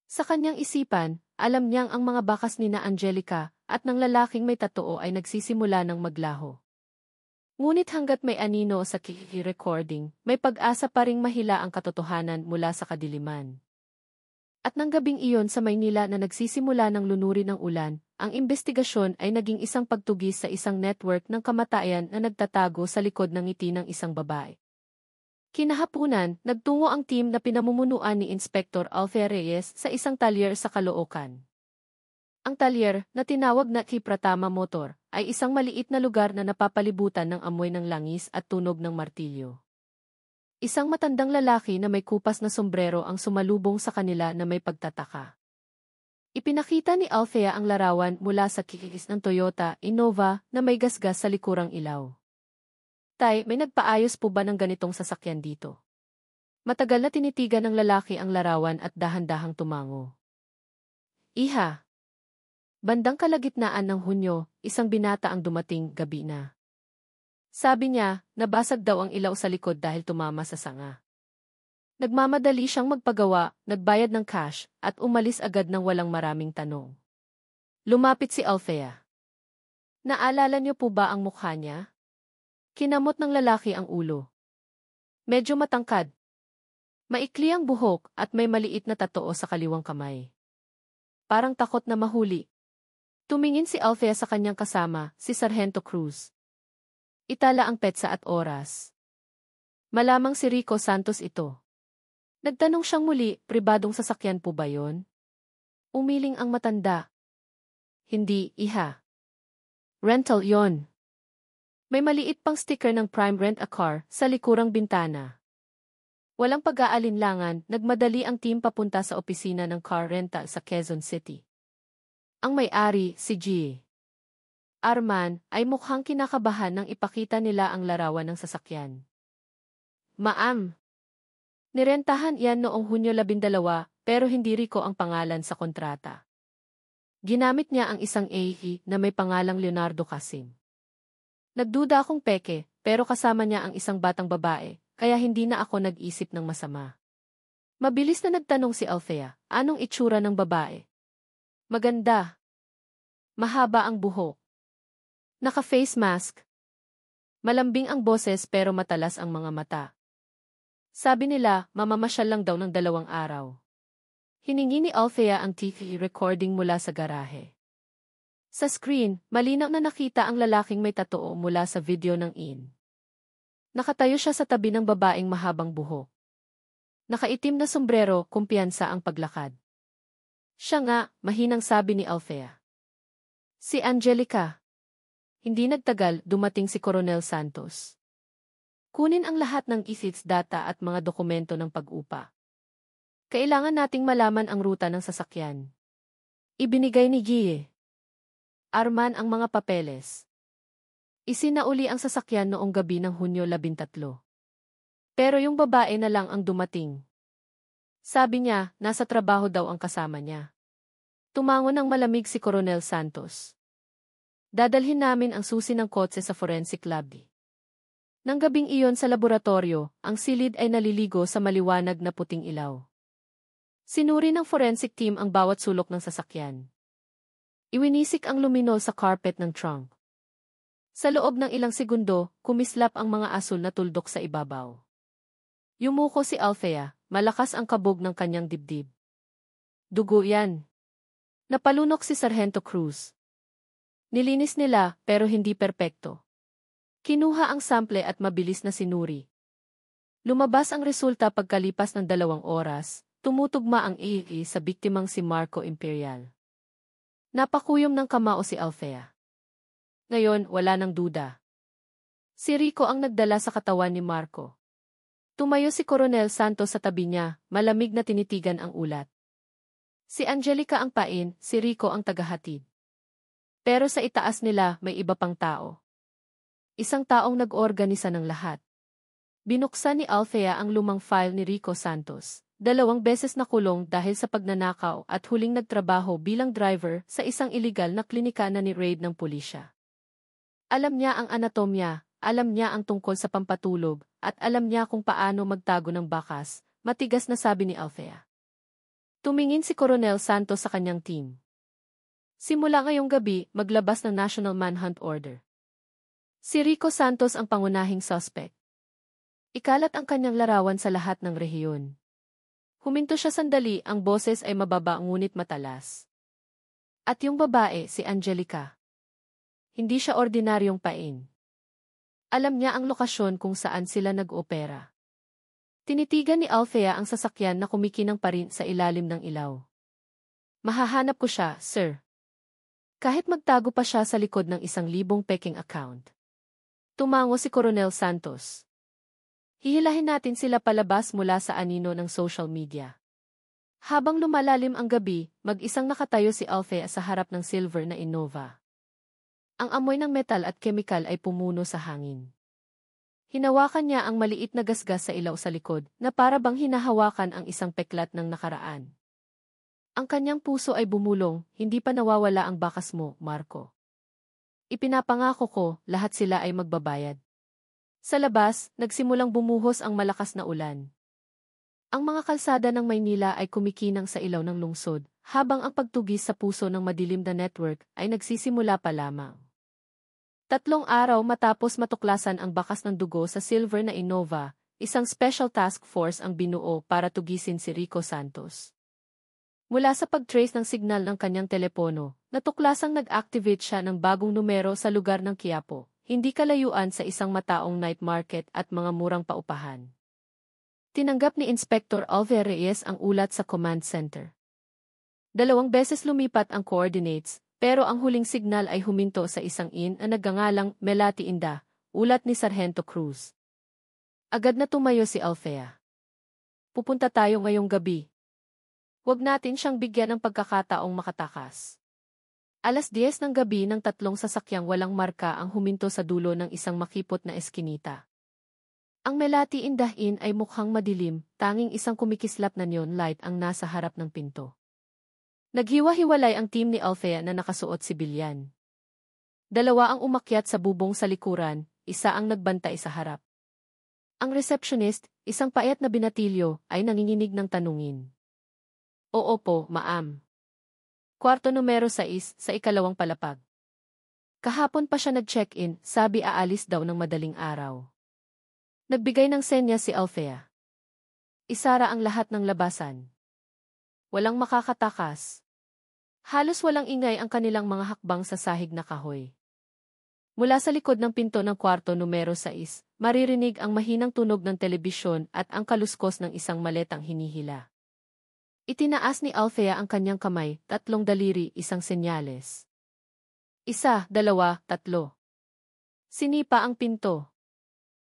Sa kanyang isipan, alam niyang ang mga bakas ni na Angelica at ng lalaking may tatoo ay nagsisimula ng maglaho. Ngunit hanggat may anino sa recording, may pag-asa pa ring mahila ang katotohanan mula sa kadiliman. At ng gabing iyon sa Maynila na nagsisimula ng lunuri ng ulan, ang investigasyon ay naging isang pagtugis sa isang network ng kamatayan na nagtatago sa likod ng ngiti ng isang babae. Kinahapunan, nagtungo ang team na pinamumunuan ni Inspector Althea Reyes sa isang talyer sa Caloocan. Ang talyer, na tinawag na Kipratama Motor, ay isang maliit na lugar na napapalibutan ng amoy ng langis at tunog ng martilyo. Isang matandang lalaki na may kupas na sombrero ang sumalubong sa kanila na may pagtataka. Ipinakita ni Althea ang larawan mula sa kikis ng Toyota Innova na may gasgas sa likurang ilaw. Tay, may nagpaayos po ba ng ganitong sasakyan dito? Matagal na tinitigan ng lalaki ang larawan at dahan-dahang tumango. Iha. Bandang kalagitnaan ng Hunyo, isang binata ang dumating gabi na. Sabi niya, nabasag daw ang ilaw sa likod dahil tumama sa sanga. Nagmamadali siyang magpagawa, nagbayad ng cash, at umalis agad ng walang maraming tanong. Lumapit si Althea. Naalala niyo po ba ang mukha niya? Kinamot ng lalaki ang ulo. Medyo matangkad. Maikli ang buhok at may maliit na tatoo sa kaliwang kamay. Parang takot na mahuli. Tumingin si Althea sa kanyang kasama, si Sargento Cruz. Itala ang petsa at oras. Malamang si Rico Santos ito. Nagtanong siyang muli, pribadong sasakyan po ba yon? Umiling ang matanda. Hindi, iha. Rental yon. May maliit pang sticker ng Prime Rent a Car sa likurang bintana. Walang pag-aalinlangan, nagmadali ang team papunta sa opisina ng car rental sa Quezon City. Ang may-ari, si G. Arman, ay mukhang kinakabahan nang ipakita nila ang larawan ng sasakyan. Ma'am. Nirentahan yan noong Hunyo 12, pero hindi Rico ang pangalan sa kontrata. Ginamit niya ang isang AE na may pangalang Leonardo Casim. Nagduda akong peke, pero kasama niya ang isang batang babae, kaya hindi na ako nag-isip ng masama. Mabilis na nagtanong si Althea, anong itsura ng babae? Maganda. Mahaba ang buhok. Naka-face mask. Malambing ang boses pero matalas ang mga mata. Sabi nila, mamamasyal lang daw ng 2 araw. Hiningi ni Althea ang TV recording mula sa garahe. Sa screen, malinaw na nakita ang lalaking may tatoo mula sa video ng IN. Nakatayo siya sa tabi ng babaeng mahabang buhok. Nakaitim na sombrero, kumpiyansa ang paglakad. Siya nga, mahinang sabi ni Althea. Si Angelica. Hindi nagtagal, dumating si Coronel Santos. Kunin ang lahat ng ECITS data at mga dokumento ng pag-upa. Kailangan nating malaman ang ruta ng sasakyan. Ibinigay ni Guille Arman ang mga papeles. Isinauli ang sasakyan noong gabi ng Hunyo 13. Pero yung babae na lang ang dumating. Sabi niya, nasa trabaho daw ang kasama niya. Tumango ng malamig si Coronel Santos. Dadalhin namin ang susi ng kotse sa forensic lab. Nang gabing iyon sa laboratorio, ang silid ay naliligo sa maliwanag na puting ilaw. Sinuri ng forensic team ang bawat sulok ng sasakyan. Iwinisik ang lumino sa carpet ng trunk. Sa loob ng ilang segundo, kumislap ang mga asul na tuldok sa ibabaw. Yumuko si Althea, malakas ang kabog ng kanyang dibdib. Dugo yan. Napalunok si Sargento Cruz. Nilinis nila, pero hindi perpekto. Kinuha ang sample at mabilis na sinuri. Lumabas ang resulta pagkalipas ng 2 oras, tumutugma ang AE sa biktimang si Marco Imperial. Napakuyom ng kamao si Althea. Ngayon, wala nang duda. Si Rico ang nagdala sa katawan ni Marco. Tumayo si Coronel Santos sa tabi niya, malamig na tinitigan ang ulat. Si Angelica ang pain, si Rico ang tagahatid. Pero sa itaas nila may iba pang tao. Isang taong nag-organisa ng lahat. Binuksan ni Althea ang lumang file ni Rico Santos. 2 beses nakulong dahil sa pagnanakaw at huling nagtrabaho bilang driver sa isang iligal na klinika na ni-raid ng pulisya. Alam niya ang anatomya, alam niya ang tungkol sa pampatulog, at alam niya kung paano magtago ng bakas, matigas na sabi ni Althea. Tumingin si Coronel Santos sa kanyang team. Simula ngayong gabi, maglabas ng National Manhunt Order. Si Rico Santos ang pangunahing suspect. Ikalat ang kanyang larawan sa lahat ng rehiyon. Huminto siya sandali, ang boses ay mababa ngunit matalas. At yung babae, si Angelica. Hindi siya ordinaryong pain. Alam niya ang lokasyon kung saan sila nag-opera. Tinitigan ni Althea ang sasakyan na kumikinang pa rin sa ilalim ng ilaw. Mahahanap ko siya, sir. Kahit magtago pa siya sa likod ng 1,000 peking account. Tumango si Coronel Santos. Hihilahin natin sila palabas mula sa anino ng social media. Habang lumalalim ang gabi, mag-isang nakatayo si Althea sa harap ng silver na Innova. Ang amoy ng metal at kemikal ay pumuno sa hangin. Hinawakan niya ang maliit na gasgas sa ilaw sa likod na para bang hinahawakan ang isang peklat ng nakaraan. Ang kanyang puso ay bumulong, hindi pa nawawala ang bakas mo, Marco. Ipinapangako ko, lahat sila ay magbabayad. Sa labas, nagsimulang bumuhos ang malakas na ulan. Ang mga kalsada ng Maynila ay kumikinang sa ilaw ng lungsod, habang ang pagtugis sa puso ng madilim na network ay nagsisimula pa lamang. 3 araw matapos matuklasan ang bakas ng dugo sa silver na Innova, isang special task force ang binuo para tugisin si Rico Santos. Mula sa pag-trace ng signal ng kanyang telepono, natuklasang nag-activate siya ng bagong numero sa lugar ng Quiapo, hindi kalayuan sa isang mataong night market at mga murang paupahan. Tinanggap ni Inspector Alvin Reyes ang ulat sa command center. 2 beses lumipat ang coordinates, pero ang huling signal ay huminto sa isang inn na nagngangalang Melati Inda, ulat ni Sargento Cruz. Agad na tumayo si Althea. Pupunta tayo ngayong gabi. Huwag natin siyang bigyan ng pagkakataong makatakas. 10:00 ng gabi ng 3 sasakyang walang marka ang huminto sa dulo ng isang makipot na eskinita. Ang Melati Indah Inn ay mukhang madilim, tanging isang kumikislap na neon light ang nasa harap ng pinto. Naghiwa-hiwalay ang team ni Althea na nakasuot sibilyan. 2 ang umakyat sa bubong sa likuran, 1 ang nagbantay sa harap. Ang receptionist, isang payat na binatilyo, ay nanginginig ng tanungin. Oo po, ma'am. Kwarto numero 6, sa 2nd palapag. Kahapon pa siya nag-check-in, sabi aalis daw ng madaling araw. Nagbigay ng senya si Althea. Isara ang lahat ng labasan. Walang makakatakas. Halos walang ingay ang kanilang mga hakbang sa sahig na kahoy. Mula sa likod ng pinto ng kwarto numero 6, maririnig ang mahinang tunog ng telebisyon at ang kaluskos ng isang maletang hinihila. Itinaas ni Althea ang kanyang kamay, 3 daliri, isang senyales. 1, 2, 3. Sinipa ang pinto.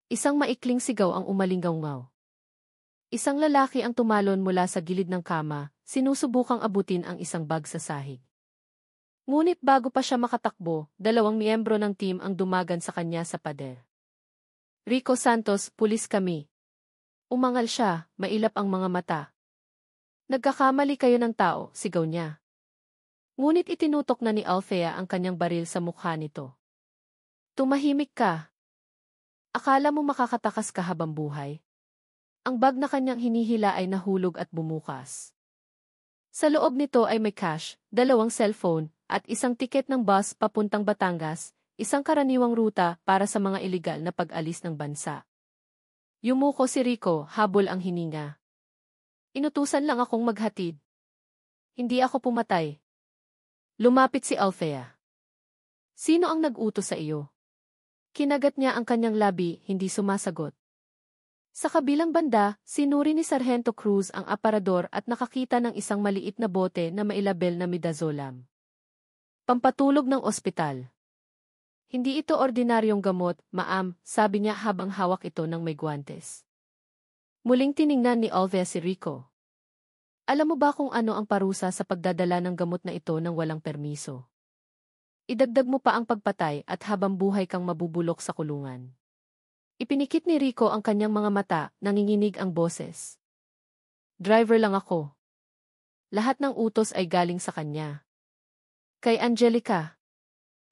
Isang maikling sigaw ang umalinggaw-ngaw. Isang lalaki ang tumalon mula sa gilid ng kama, sinusubukang abutin ang isang bag sa sahig. Ngunit bago pa siya makatakbo, 2 miyembro ng team ang dumagan sa kanya sa pader. Rico Santos, pulis kami. Umangal siya, mailap ang mga mata. Nagkakamali kayo ng tao, sigaw niya. Ngunit itinutok na ni Althea ang kanyang baril sa mukha nito. Tumahimik ka. Akala mo makakatakas ka habang buhay? Ang bag na kanyang hinihila ay nahulog at bumukas. Sa loob nito ay may cash, 2 cellphone, at isang tiket ng bus papuntang Batangas, isang karaniwang ruta para sa mga iligal na pag-alis ng bansa. Yumuko si Rico, habol ang hininga. Inutusan lang akong maghatid. Hindi ako pumatay. Lumapit si Althea. Sino ang nag-utos sa iyo? Kinagat niya ang kanyang labi, hindi sumasagot. Sa kabilang banda, sinuri ni Sargento Cruz ang aparador at nakakita ng isang maliit na bote na mailabel na midazolam. Pampatulog ng ospital. Hindi ito ordinaryong gamot, ma'am, sabi niya habang hawak ito ng may guwantes. Muling tiningnan ni Althea si Rico. Alam mo ba kung ano ang parusa sa pagdadala ng gamot na ito ng walang permiso? Idagdag mo pa ang pagpatay at habang buhay kang mabubulok sa kulungan. Ipinikit ni Rico ang kanyang mga mata, nanginginig ang boses. Driver lang ako. Lahat ng utos ay galing sa kanya. Kay Angelica.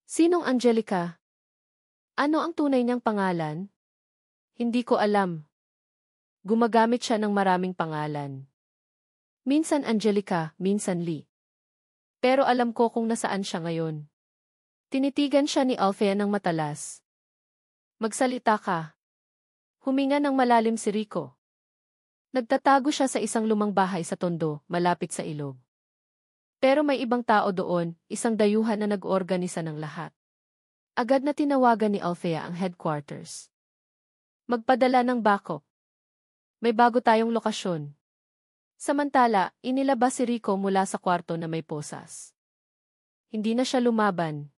Sinong Angelica? Ano ang tunay niyang pangalan? Hindi ko alam. Gumagamit siya ng maraming pangalan. Minsan Angelica, minsan Lee. Pero alam ko kung nasaan siya ngayon. Tinitigan siya ni Althea ng matalas. Magsalita ka. Huminga ng malalim si Rico. Nagtatago siya sa isang lumang bahay sa Tondo, malapit sa ilog. Pero may ibang tao doon, isang dayuhan na nag-organisa ng lahat. Agad na tinawagan ni Althea ang headquarters. Magpadala ng backup. May bago tayong lokasyon. Samantala, inilabas si Rico mula sa kwarto na may posas. Hindi na siya lumaban.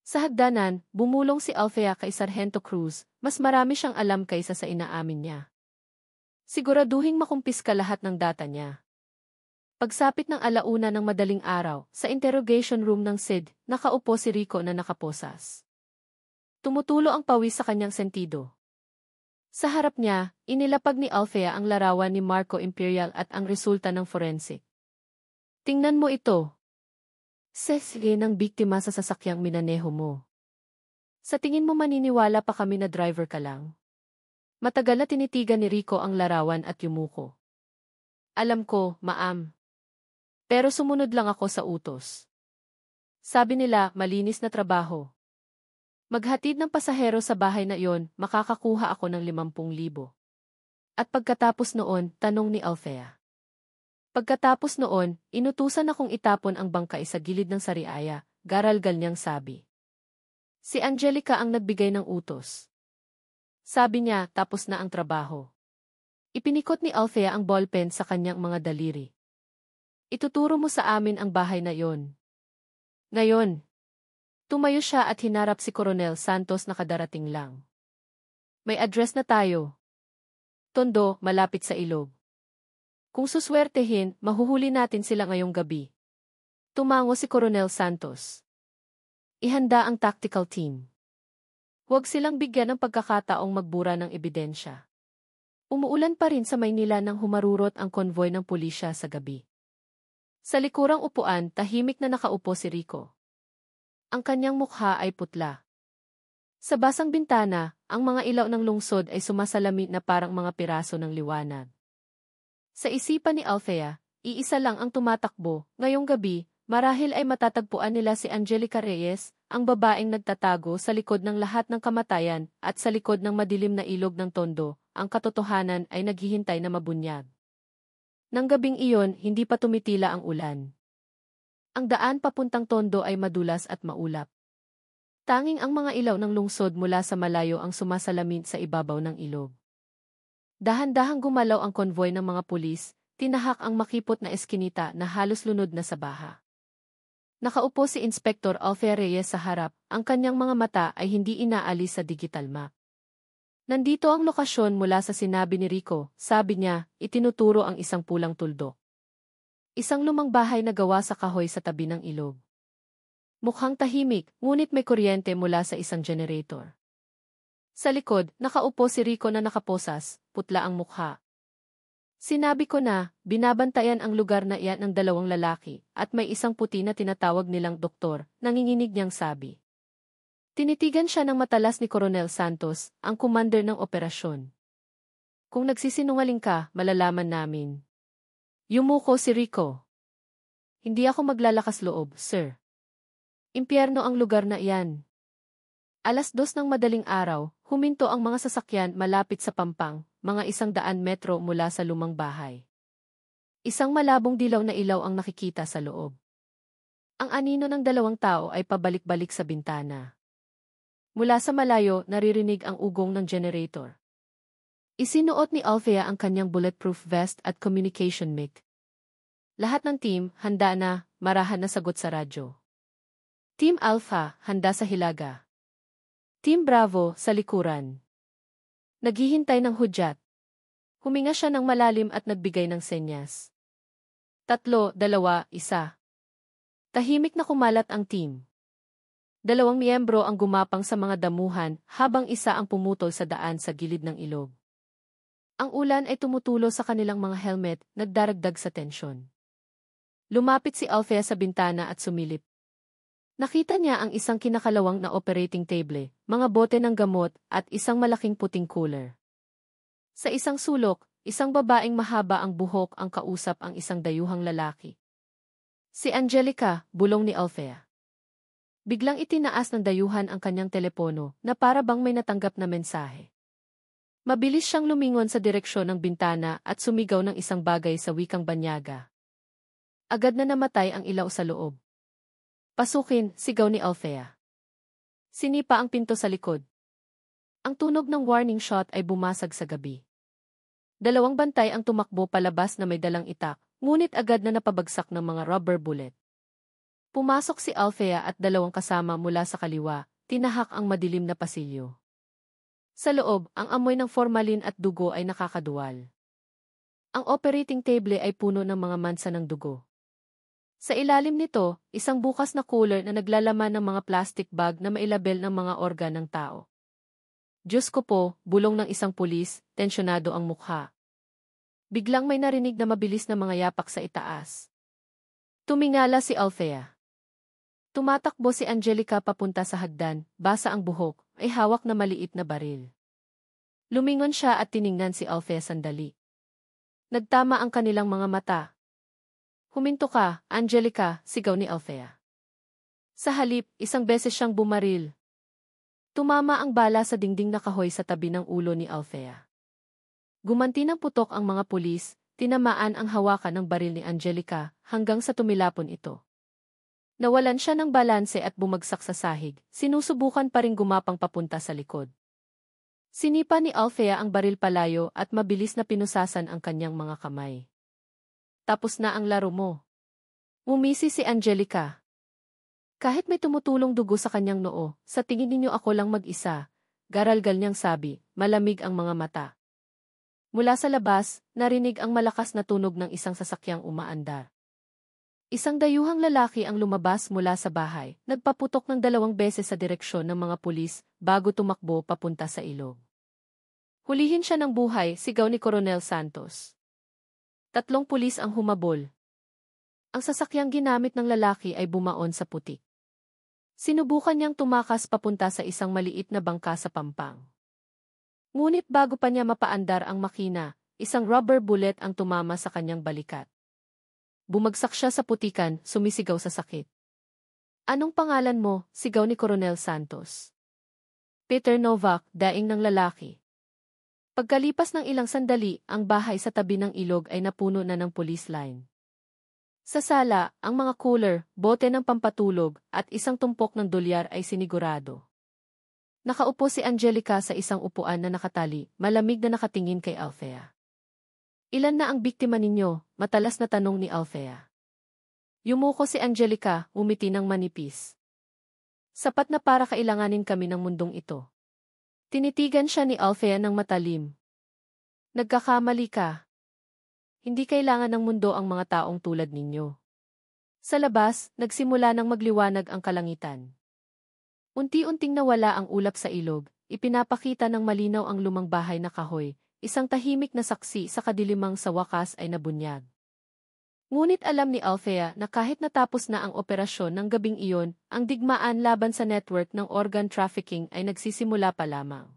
Sa hagdanan, bumulong si Althea kay Sargento Cruz, mas marami siyang alam kaysa sa inaamin niya. Siguraduhing makumpiska lahat ng data niya. Pagsapit ng 1:00 ng madaling araw, sa interrogation room ng SID, nakaupo si Rico na nakaposas. Tumutulo ang pawis sa kanyang sentido. Sa harap niya, inilapag ni Althea ang larawan ni Marco Imperial at ang resulta ng forensic. Tingnan mo ito. Sige ng biktima sa sasakyang minaneho mo. Sa tingin mo maniniwala pa kami na driver ka lang? Matagal na tinitigan ni Rico ang larawan at yumuko. Alam ko, ma'am. Pero sumunod lang ako sa utos. Sabi nila, malinis na trabaho. Maghatid ng pasahero sa bahay na iyon, makakakuha ako ng 50,000. At pagkatapos noon, tanong ni Althea. Pagkatapos noon, inutusan akong itapon ang bangkay sa gilid ng sariaya, garalgal niyang sabi. Si Angelica ang nagbigay ng utos. Sabi niya, tapos na ang trabaho. Ipinikot ni Althea ang ballpen sa kanyang mga daliri. Ituturo mo sa amin ang bahay na iyon. Ngayon. Tumayo siya at hinarap si Coronel Santos na kadarating lang. May address na tayo. Tondo, malapit sa ilog. Kung suswertehin, mahuhuli natin sila ngayong gabi. Tumango si Coronel Santos. Ihanda ang tactical team. Huwag silang bigyan ng pagkakataong magbura ng ebidensya. Umuulan pa rin sa Maynila nang humarurot ang konvoy ng pulisya sa gabi. Sa likurang upuan, tahimik na nakaupo si Rico. Ang kanyang mukha ay putla. Sa basang bintana, ang mga ilaw ng lungsod ay sumasalamin na parang mga piraso ng liwanag. Sa isipan ni Althea, iisa lang ang tumatakbo, ngayong gabi, marahil ay matatagpuan nila si Angelica Reyes, ang babaeng nagtatago sa likod ng lahat ng kamatayan at sa likod ng madilim na ilog ng Tondo, ang katotohanan ay naghihintay na mabunyag. Nang gabing iyon, hindi pa tumitila ang ulan. Ang daan papuntang Tondo ay madulas at maulap. Tanging ang mga ilaw ng lungsod mula sa malayo ang sumasalamin sa ibabaw ng ilog. Dahan-dahang gumalaw ang konvoy ng mga pulis, tinahak ang makipot na eskinita na halos lunod na sa baha. Nakaupo si Inspector Althea Reyes sa harap, ang kanyang mga mata ay hindi inaalis sa digital map. Nandito ang lokasyon mula sa sinabi ni Rico, sabi niya, itinuturo ang isang pulang tuldok. Isang lumang bahay na gawa sa kahoy sa tabi ng ilog. Mukhang tahimik, ngunit may kuryente mula sa isang generator. Sa likod, nakaupo si Rico na nakaposas, putla ang mukha. Sinabi ko na, binabantayan ang lugar na iyan ng 2 lalaki, at may isang puti na tinatawag nilang doktor, nanginginig niyang sabi. Tinitigan siya ng matalas ni Coronel Santos, ang commander ng operasyon. Kung nagsisinungaling ka, malalaman namin. Yumuko si Rico. Hindi ako maglalakas loob, sir. Impyerno ang lugar na iyan. 2:00 ng madaling araw, huminto ang mga sasakyan malapit sa Pampang, mga 100 metro mula sa lumang bahay. Isang malabong dilaw na ilaw ang nakikita sa loob. Ang anino ng 2 tao ay pabalik-balik sa bintana. Mula sa malayo, naririnig ang ugong ng generator. Isinuot ni Althea ang kanyang bulletproof vest at communication mic. Lahat ng team, handa na, marahan na sagot sa radyo. Team Alpha, handa sa hilaga. Team Bravo, sa likuran. Naghihintay ng hudyat. Huminga siya ng malalim at nagbigay ng senyas. 3, 2, 1. Tahimik na kumalat ang team. 2 miyembro ang gumapang sa mga damuhan habang isa ang pumutol sa daan sa gilid ng ilog. Ang ulan ay tumutulo sa kanilang mga helmet, nagdaragdag sa tensyon. Lumapit si Althea sa bintana at sumilip. Nakita niya ang isang kinakalawang na operating table, mga bote ng gamot, at isang malaking puting cooler. Sa isang sulok, isang babaeng mahaba ang buhok ang kausap ang isang dayuhang lalaki. Si Angelica, bulong ni Althea. Biglang itinaas ng dayuhan ang kanyang telepono na para bang may natanggap na mensahe. Mabilis siyang lumingon sa direksyon ng bintana at sumigaw ng isang bagay sa wikang banyaga. Agad na namatay ang ilaw sa loob. Pasukin, sigaw ni Althea. Sinipa ang pinto sa likod. Ang tunog ng warning shot ay bumasag sa gabi. Dalawang bantay ang tumakbo palabas na may dalang itak, ngunit agad na napabagsak ng mga rubber bullet. Pumasok si Althea at dalawang kasama mula sa kaliwa, tinahak ang madilim na pasilyo. Sa loob, ang amoy ng formalin at dugo ay nakakaduwal. Ang operating table ay puno ng mga mansa ng dugo. Sa ilalim nito, isang bukas na cooler na naglalaman ng mga plastic bag na mailabel ng mga organ ng tao. Diyos ko po, bulong ng isang pulis, tensyonado ang mukha. Biglang may narinig na mabilis na mga yapak sa itaas. Tumingala si Althea. Tumatakbo si Angelica papunta sa hagdan, basa ang buhok, ay hawak na maliit na baril. Lumingon siya at tiningnan si Althea sandali. Nagtama ang kanilang mga mata. Huminto ka, Angelica, sigaw ni Althea. Sa halip, isang beses siyang bumaril. Tumama ang bala sa dingding na kahoy sa tabi ng ulo ni Althea. Gumanti ng putok ang mga pulis, tinamaan ang hawakan ng baril ni Angelica hanggang sa tumilapon ito. Nawalan siya ng balanse at bumagsak sa sahig, sinusubukan pa ring gumapang papunta sa likod. Sinipa ni Althea ang baril palayo at mabilis na pinusasan ang kanyang mga kamay. Tapos na ang laro mo. Umisi si Angelica. Kahit may tumutulong dugo sa kanyang noo, sa tingin ninyo ako lang mag-isa, garalgal niyang sabi, malamig ang mga mata. Mula sa labas, narinig ang malakas na tunog ng isang sasakyang umaandar. Isang dayuhang lalaki ang lumabas mula sa bahay, nagpaputok ng 2 beses sa direksyon ng mga pulis bago tumakbo papunta sa ilog. Hulihin siya ng buhay, sigaw ni Coronel Santos. 3 pulis ang humabol. Ang sasakyang ginamit ng lalaki ay bumaon sa putik. Sinubukan niyang tumakas papunta sa isang maliit na bangka sa pampang. Ngunit bago pa niya mapaandar ang makina, isang rubber bullet ang tumama sa kanyang balikat. Bumagsak siya sa putikan, sumisigaw sa sakit. Anong pangalan mo? Sigaw ni Coronel Santos. Peter Novak, daing ng lalaki. Pagkalipas ng ilang sandali, ang bahay sa tabi ng ilog ay napuno na ng police line. Sa sala, ang mga cooler, bote ng pampatulog, at isang tumpok ng dolyar ay sinigurado. Nakaupo si Angelica sa isang upuan na nakatali, malamig na nakatingin kay Althea. Ilan na ang biktima ninyo? Matalas na tanong ni Althea. Yumuko si Angelica, umiti ng manipis. Sapat na para kailanganin kami ng mundong ito. Tinitigan siya ni Althea ng matalim. Nagkakamali ka. Hindi kailangan ng mundo ang mga taong tulad ninyo. Sa labas, nagsimula ng magliwanag ang kalangitan. Unti-unting nawala ang ulap sa ilog, ipinapakita ng malinaw ang lumang bahay na kahoy, isang tahimik na saksi sa kadilimang sa wakas ay nabunyag. Ngunit alam ni Althea na kahit natapos na ang operasyon ng gabing iyon, ang digmaan laban sa network ng organ trafficking ay nagsisimula pa lamang.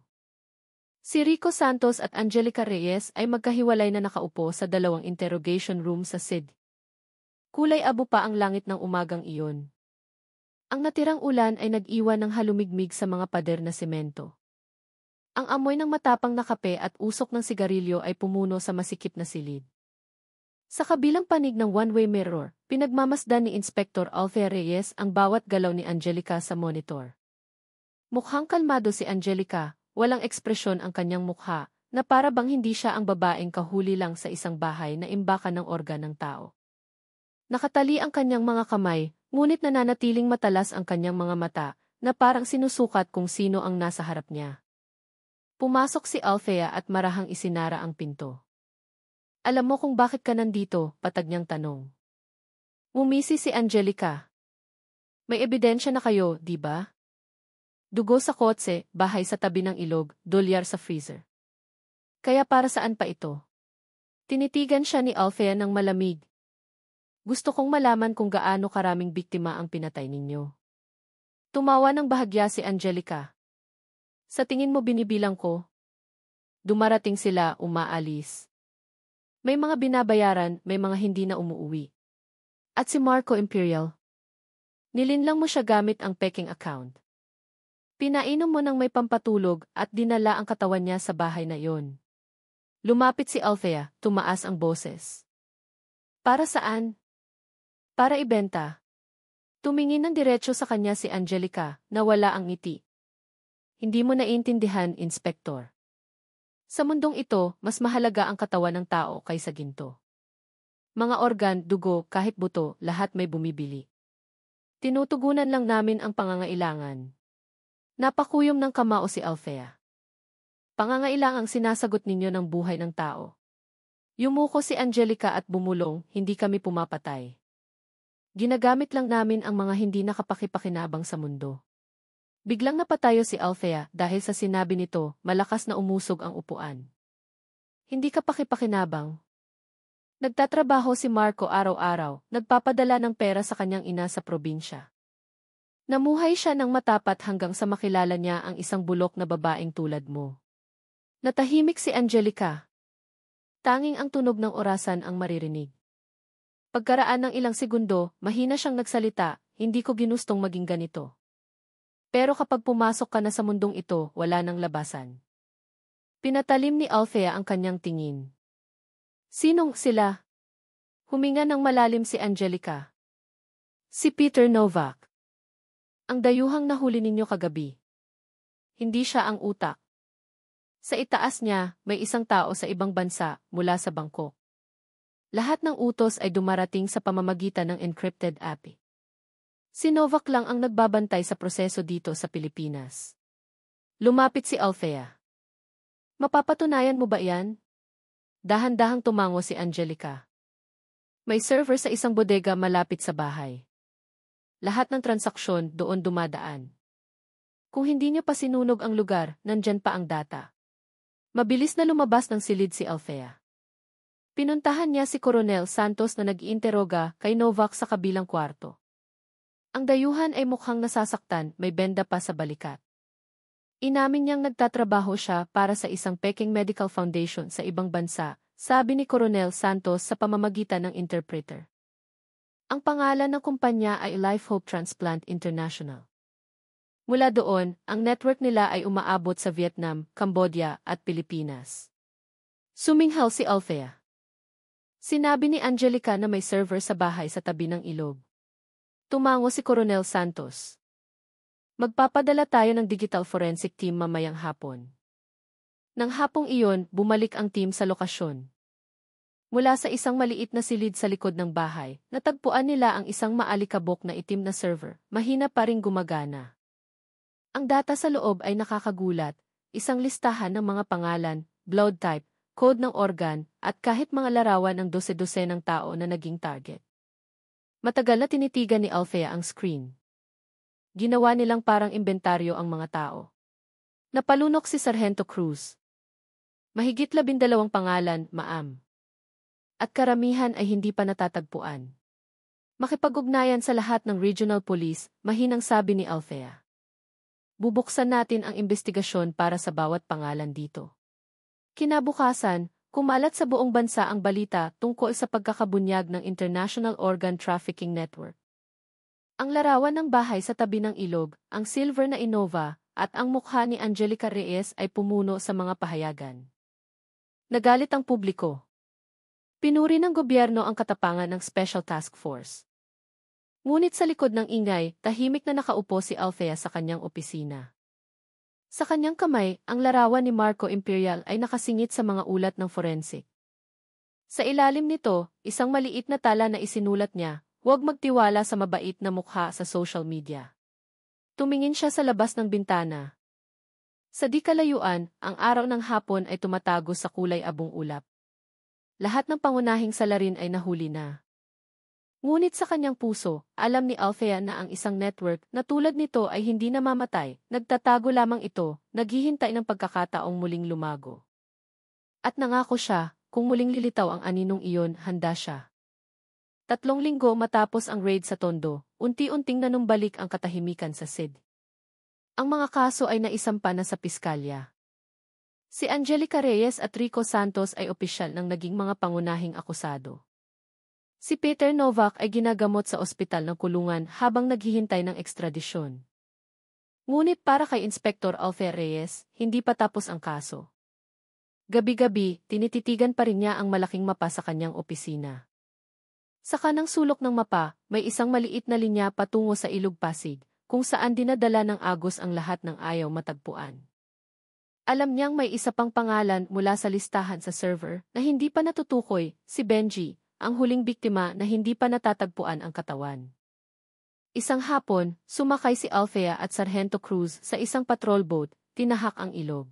Si Rico Santos at Angelica Reyes ay magkahiwalay na nakaupo sa 2 interrogation room sa SID. Kulay abo pa ang langit ng umagang iyon. Ang natirang ulan ay nag-iwan ng halumigmig sa mga pader na semento. Ang amoy ng matapang na kape at usok ng sigarilyo ay pumuno sa masikip na silid. Sa kabilang panig ng one-way mirror, pinagmamasdan ni Inspector Althea Reyes ang bawat galaw ni Angelica sa monitor. Mukhang kalmado si Angelica, walang ekspresyon ang kanyang mukha, na para bang hindi siya ang babaeng kahuli lang sa isang bahay na imbakan ng organ ng tao. Nakatali ang kanyang mga kamay, ngunit nananatiling matalas ang kanyang mga mata, na parang sinusukat kung sino ang nasa harap niya. Pumasok si Althea at marahang isinara ang pinto. Alam mo kung bakit ka nandito, patag niyang tanong. Umisi si Angelica. May ebidensya na kayo, di ba? Dugo sa kotse, bahay sa tabi ng ilog, dolyar sa freezer. Kaya para saan pa ito? Tinitigan siya ni Althea ng malamig. Gusto kong malaman kung gaano karaming biktima ang pinatay ninyo. Tumawa ng bahagya si Angelica. Sa tingin mo binibilang ko? Dumarating sila, umaalis. May mga binabayaran, may mga hindi na umuuwi. At si Marco Imperial? Nilinlang mo siya gamit ang peking account. Pinainom mo ng may pampatulog at dinala ang katawan niya sa bahay na iyon. Lumapit si Althea, tumaas ang boses. Para saan? Para ibenta. Tumingin ng diretso sa kanya si Angelica, na wala ang ngiti. Hindi mo naiintindihan, Inspektor. Sa mundong ito, mas mahalaga ang katawan ng tao kaysa ginto. Mga organ, dugo, kahit buto, lahat may bumibili. Tinutugunan lang namin ang pangangailangan. Napakuyom ng kamao si Althea. Pangangailangang sinasagot ninyo ng buhay ng tao. Yumuko si Angelica at bumulong, hindi kami pumapatay. Ginagamit lang namin ang mga hindi nakapakipakinabang sa mundo. Biglang napatayo si Althea dahil sa sinabi nito, malakas na umusog ang upuan. Hindi ka pakipakinabang. Nagtatrabaho si Marco araw-araw, nagpapadala ng pera sa kanyang ina sa probinsya. Namuhay siya ng matapat hanggang sa makilala niya ang isang bulok na babaeng tulad mo. Natahimik si Angelica. Tanging ang tunog ng orasan ang maririnig. Pagkaraan ng ilang segundo, mahina siyang nagsalita, hindi ko ginustong maging ganito. Pero kapag pumasok ka na sa mundong ito, wala nang labasan. Pinatalim ni Althea ang kanyang tingin. Sinong sila? Huminga ng malalim si Angelica. Si Peter Novak. Ang dayuhang nahuli ninyo kagabi. Hindi siya ang utak. Sa itaas niya, may isang tao sa ibang bansa, mula sa Bangkok. Lahat ng utos ay dumarating sa pamamagitan ng encrypted API. Si Novak lang ang nagbabantay sa proseso dito sa Pilipinas. Lumapit si Althea. Mapapatunayan mo ba yan? Dahan-dahang tumango si Angelica. May server sa isang bodega malapit sa bahay. Lahat ng transaksyon doon dumadaan. Kung hindi niya pa sinunog ang lugar, nandyan pa ang data. Mabilis na lumabas ng silid si Althea. Pinuntahan niya si Coronel Santos na nag-iinteroga kay Novak sa kabilang kwarto. Ang dayuhan ay mukhang nasasaktan, may benda pa sa balikat. Inamin niyang nagtatrabaho siya para sa isang peking medical foundation sa ibang bansa, sabi ni Coronel Santos sa pamamagitan ng interpreter. Ang pangalan ng kumpanya ay Life Hope Transplant International. Mula doon, ang network nila ay umaabot sa Vietnam, Cambodia, at Pilipinas. Suminghal si Althea. Sinabi ni Angelica na may server sa bahay sa tabi ng ilog. Tumango si Coronel Santos. Magpapadala tayo ng digital forensic team mamayang hapon. Nang hapong iyon, bumalik ang team sa lokasyon. Mula sa isang maliit na silid sa likod ng bahay, natagpuan nila ang isang maalikabok na itim na server, mahina pa ring gumagana. Ang data sa loob ay nakakagulat, isang listahan ng mga pangalan, blood type, code ng organ, at kahit mga larawan ng dose-dose ng tao na naging target. Matagal na tinitigan ni Althea ang screen. Ginawa nilang parang imbentaryo ang mga tao. Napalunok si Sargento Cruz. Mahigit 12 pangalan, ma'am. At karamihan ay hindi pa natatagpuan. Makipag-ugnayan sa lahat ng regional police, mahinang sabi ni Althea. Bubuksan natin ang investigasyon para sa bawat pangalan dito. Kinabukasan, kumalat sa buong bansa ang balita tungkol sa pagkakabunyag ng International Organ Trafficking Network. Ang larawan ng bahay sa tabi ng ilog, ang silver na Innova, at ang mukha ni Angelica Reyes ay pumuno sa mga pahayagan. Nagalit ang publiko. Pinuri ng gobyerno ang katapangan ng Special Task Force. Ngunit sa likod ng ingay, tahimik na nakaupo si Althea sa kanyang opisina. Sa kanyang kamay, ang larawan ni Marco Imperial ay nakasingit sa mga ulat ng forensic. Sa ilalim nito, isang maliit na tala na isinulat niya, huwag magtiwala sa mabait na mukha sa social media. Tumingin siya sa labas ng bintana. Sa di kalayuan, ang araw ng hapon ay tumatago sa kulay abong ulap. Lahat ng pangunahing salarin ay nahuli na. Ngunit sa kanyang puso, alam ni Althea na ang isang network na tulad nito ay hindi namamatay, nagtatago lamang ito, naghihintay ng pagkakataong muling lumago. At nangako siya, kung muling lilitaw ang aninong iyon, handa siya. 3 linggo matapos ang raid sa Tondo, unti-unting nanumbalik ang katahimikan sa SID. Ang mga kaso ay naisampa na sa piskalya. Si Angelica Reyes at Rico Santos ay opisyal ng naging mga pangunahing akusado. Si Peter Novak ay ginagamot sa ospital ng kulungan habang naghihintay ng ekstradisyon. Ngunit para kay Inspektor Alfea Reyes, hindi pa tapos ang kaso. Gabi-gabi, tinititigan pa rin niya ang malaking mapa sa kanyang opisina. Sa kanang sulok ng mapa, may isang maliit na linya patungo sa Ilog Pasig, kung saan dinadala ng agos ang lahat ng ayaw matagpuan. Alam niyang may isa pang pangalan mula sa listahan sa server na hindi pa natutukoy, si Benji, ang huling biktima na hindi pa natatagpuan ang katawan. Isang hapon, sumakay si Alfea at Sargento Cruz sa isang patrol boat, tinahak ang ilog.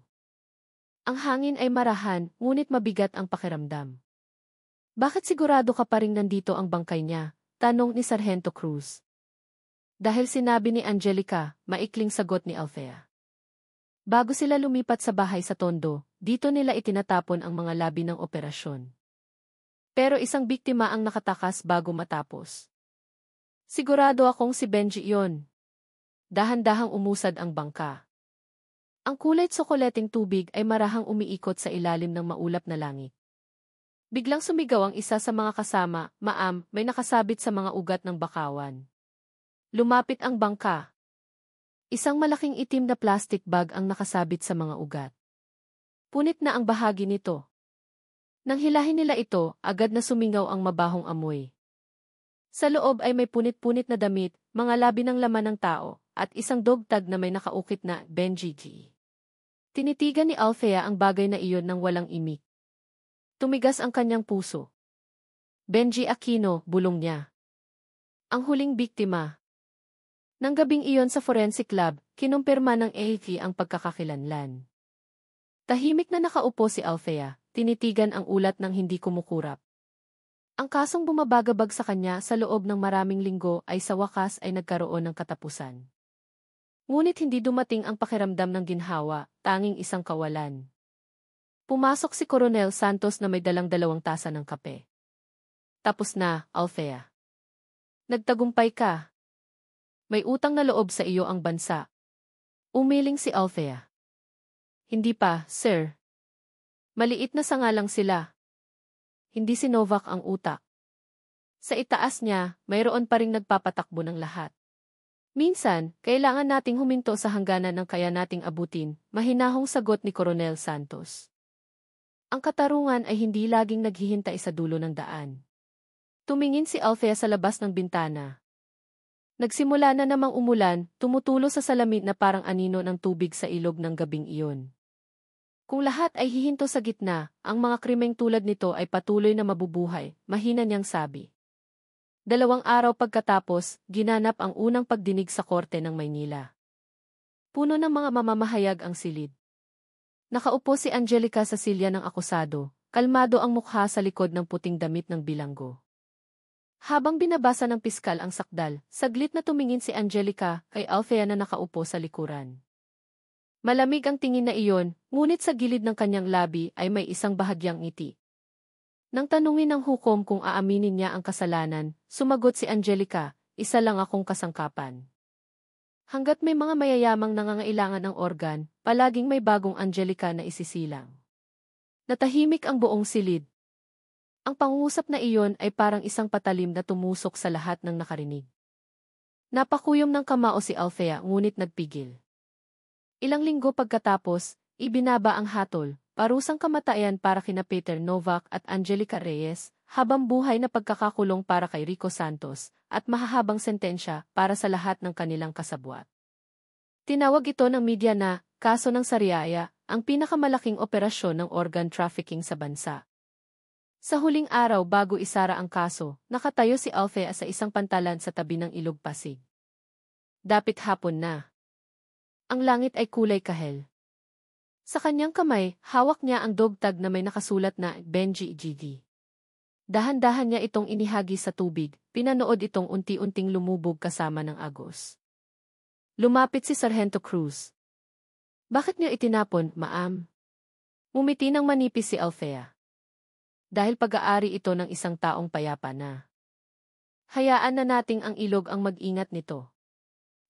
Ang hangin ay marahan, ngunit mabigat ang pakiramdam. Bakit sigurado ka pa ring nandito ang bangkay niya? Tanong ni Sargento Cruz. Dahil sinabi ni Angelica, maikling sagot ni Alfea. Bago sila lumipat sa bahay sa Tondo, dito nila itinatapon ang mga labi ng operasyon. Pero isang biktima ang nakatakas bago matapos. Sigurado akong si Benji iyon. Dahan-dahang umusad ang bangka. Ang kulay tsokoleteng tubig ay marahang umiikot sa ilalim ng maulap na langit. Biglang sumigaw ang isa sa mga kasama, "Ma'am, may nakasabit sa mga ugat ng bakawan." Lumapit ang bangka. Isang malaking itim na plastic bag ang nakasabit sa mga ugat. Punit na ang bahagi nito. Nang hilahin nila ito, agad na sumingaw ang mabahong amoy. Sa loob ay may punit-punit na damit, mga labi ng laman ng tao, at isang dog tag na may nakaukit na Benji G. Tinitigan ni Alfea ang bagay na iyon ng walang imik. Tumigas ang kanyang puso. Benji Aquino, bulong niya. Ang huling biktima. Nang gabing iyon sa forensic lab, kinumpirma ng AFP ang pagkakakilanlan. Tahimik na nakaupo si Alfea, tinitigan ang ulat ng hindi kumukurap. Ang kasong bumabagabag sa kanya sa loob ng maraming linggo ay sa wakas ay nagkaroon ng katapusan. Ngunit hindi dumating ang pakiramdam ng ginhawa, tanging isang kawalan. Pumasok si Coronel Santos na may dalang 2 tasa ng kape. Tapos na, Alfea. Nagtagumpay ka. May utang na loob sa iyo ang bansa. Umiling si Alfea. Hindi pa, sir. Maliit na sanga lang sila. Hindi si Novak ang utak. Sa itaas niya, mayroon pa ring nagpapatakbo ng lahat. Minsan, kailangan nating huminto sa hangganan ng kaya nating abutin, mahinahong sagot ni Coronel Santos. Ang katarungan ay hindi laging naghihintay sa dulo ng daan. Tumingin si Alfea sa labas ng bintana. Nagsimula na namang umulan, tumutulo sa salamin na parang anino ng tubig sa ilog ng gabing iyon. Kung lahat ay hihinto sa gitna, ang mga krimeng tulad nito ay patuloy na mabubuhay, mahina niyang sabi. 2 araw pagkatapos, ginanap ang unang pagdinig sa korte ng Maynila. Puno ng mga mamamahayag ang silid. Nakaupo si Angelica sa silya ng akusado, kalmado ang mukha sa likod ng puting damit ng bilanggo. Habang binabasa ng piskal ang sakdal, saglit na tumingin si Angelica kay Alfea na nakaupo sa likuran. Malamig ang tingin na iyon, ngunit sa gilid ng kanyang labi ay may isang bahagyang ngiti. Nang tanungin ng hukom kung aaminin niya ang kasalanan, sumagot si Angelica, "Isa lang akong kasangkapan." Hanggat may mga mayayamang nangangailangan ng organ, palaging may bagong Angelica na isisilang. Natahimik ang buong silid. Ang pangungusap na iyon ay parang isang patalim na tumusok sa lahat ng nakarinig. Napakuyom ng kamao si Alfea ngunit nagpigil. Ilang linggo pagkatapos, ibinaba ang hatol, parusang kamatayan para kina Peter Novak at Angelica Reyes, habang buhay na pagkakakulong para kay Rico Santos, at mahahabang sentensya para sa lahat ng kanilang kasabwat. Tinawag ito ng media na kaso ng Sariaya, ang pinakamalaking operasyon ng organ trafficking sa bansa. Sa huling araw bago isara ang kaso, nakatayo si Alfea sa isang pantalan sa tabi ng Ilog Pasig. Dapit hapon na. Ang langit ay kulay kahel. Sa kanyang kamay, hawak niya ang dog tag na may nakasulat na Benji GD. Dahan-dahan niya itong inihagi sa tubig, pinanood itong unti-unting lumubog kasama ng agos. Lumapit si Sargento Cruz. "Bakit niyo itinapon, ma'am?" Ngumiti ng manipis si Alfea. "Dahil pag-aari ito ng isang taong payapa na. Hayaan na nating ang ilog ang mag-ingat nito."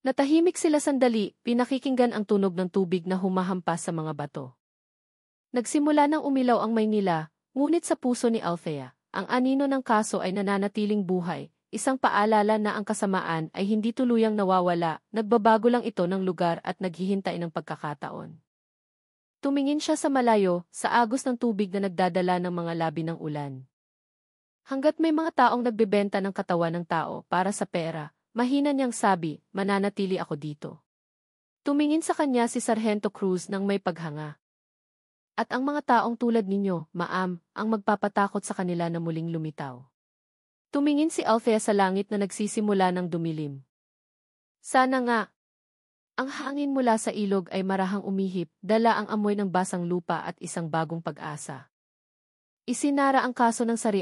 Natahimik sila sandali, pinakikinggan ang tunog ng tubig na humahampas sa mga bato. Nagsimula nang umilaw ang Maynila, ngunit sa puso ni Althea, ang anino ng kaso ay nananatiling buhay, isang paalala na ang kasamaan ay hindi tuluyang nawawala, nagbabago lang ito ng lugar at naghihintay ng pagkakataon. Tumingin siya sa malayo, sa agos ng tubig na nagdadala ng mga labi ng ulan. Hanggat may mga taong nagbebenta ng katawan ng tao para sa pera, mahina niyang sabi, mananatili ako dito. Tumingin sa kanya si Sargento Cruz nang may paghanga. At ang mga taong tulad ninyo, ma'am, ang magpapatakot sa kanila na muling lumitaw. Tumingin si Althea sa langit na nagsisimula ng dumilim. Sana nga. Ang hangin mula sa ilog ay marahang umihip, dala ang amoy ng basang lupa at isang bagong pag-asa. Isinara ang kaso ng sari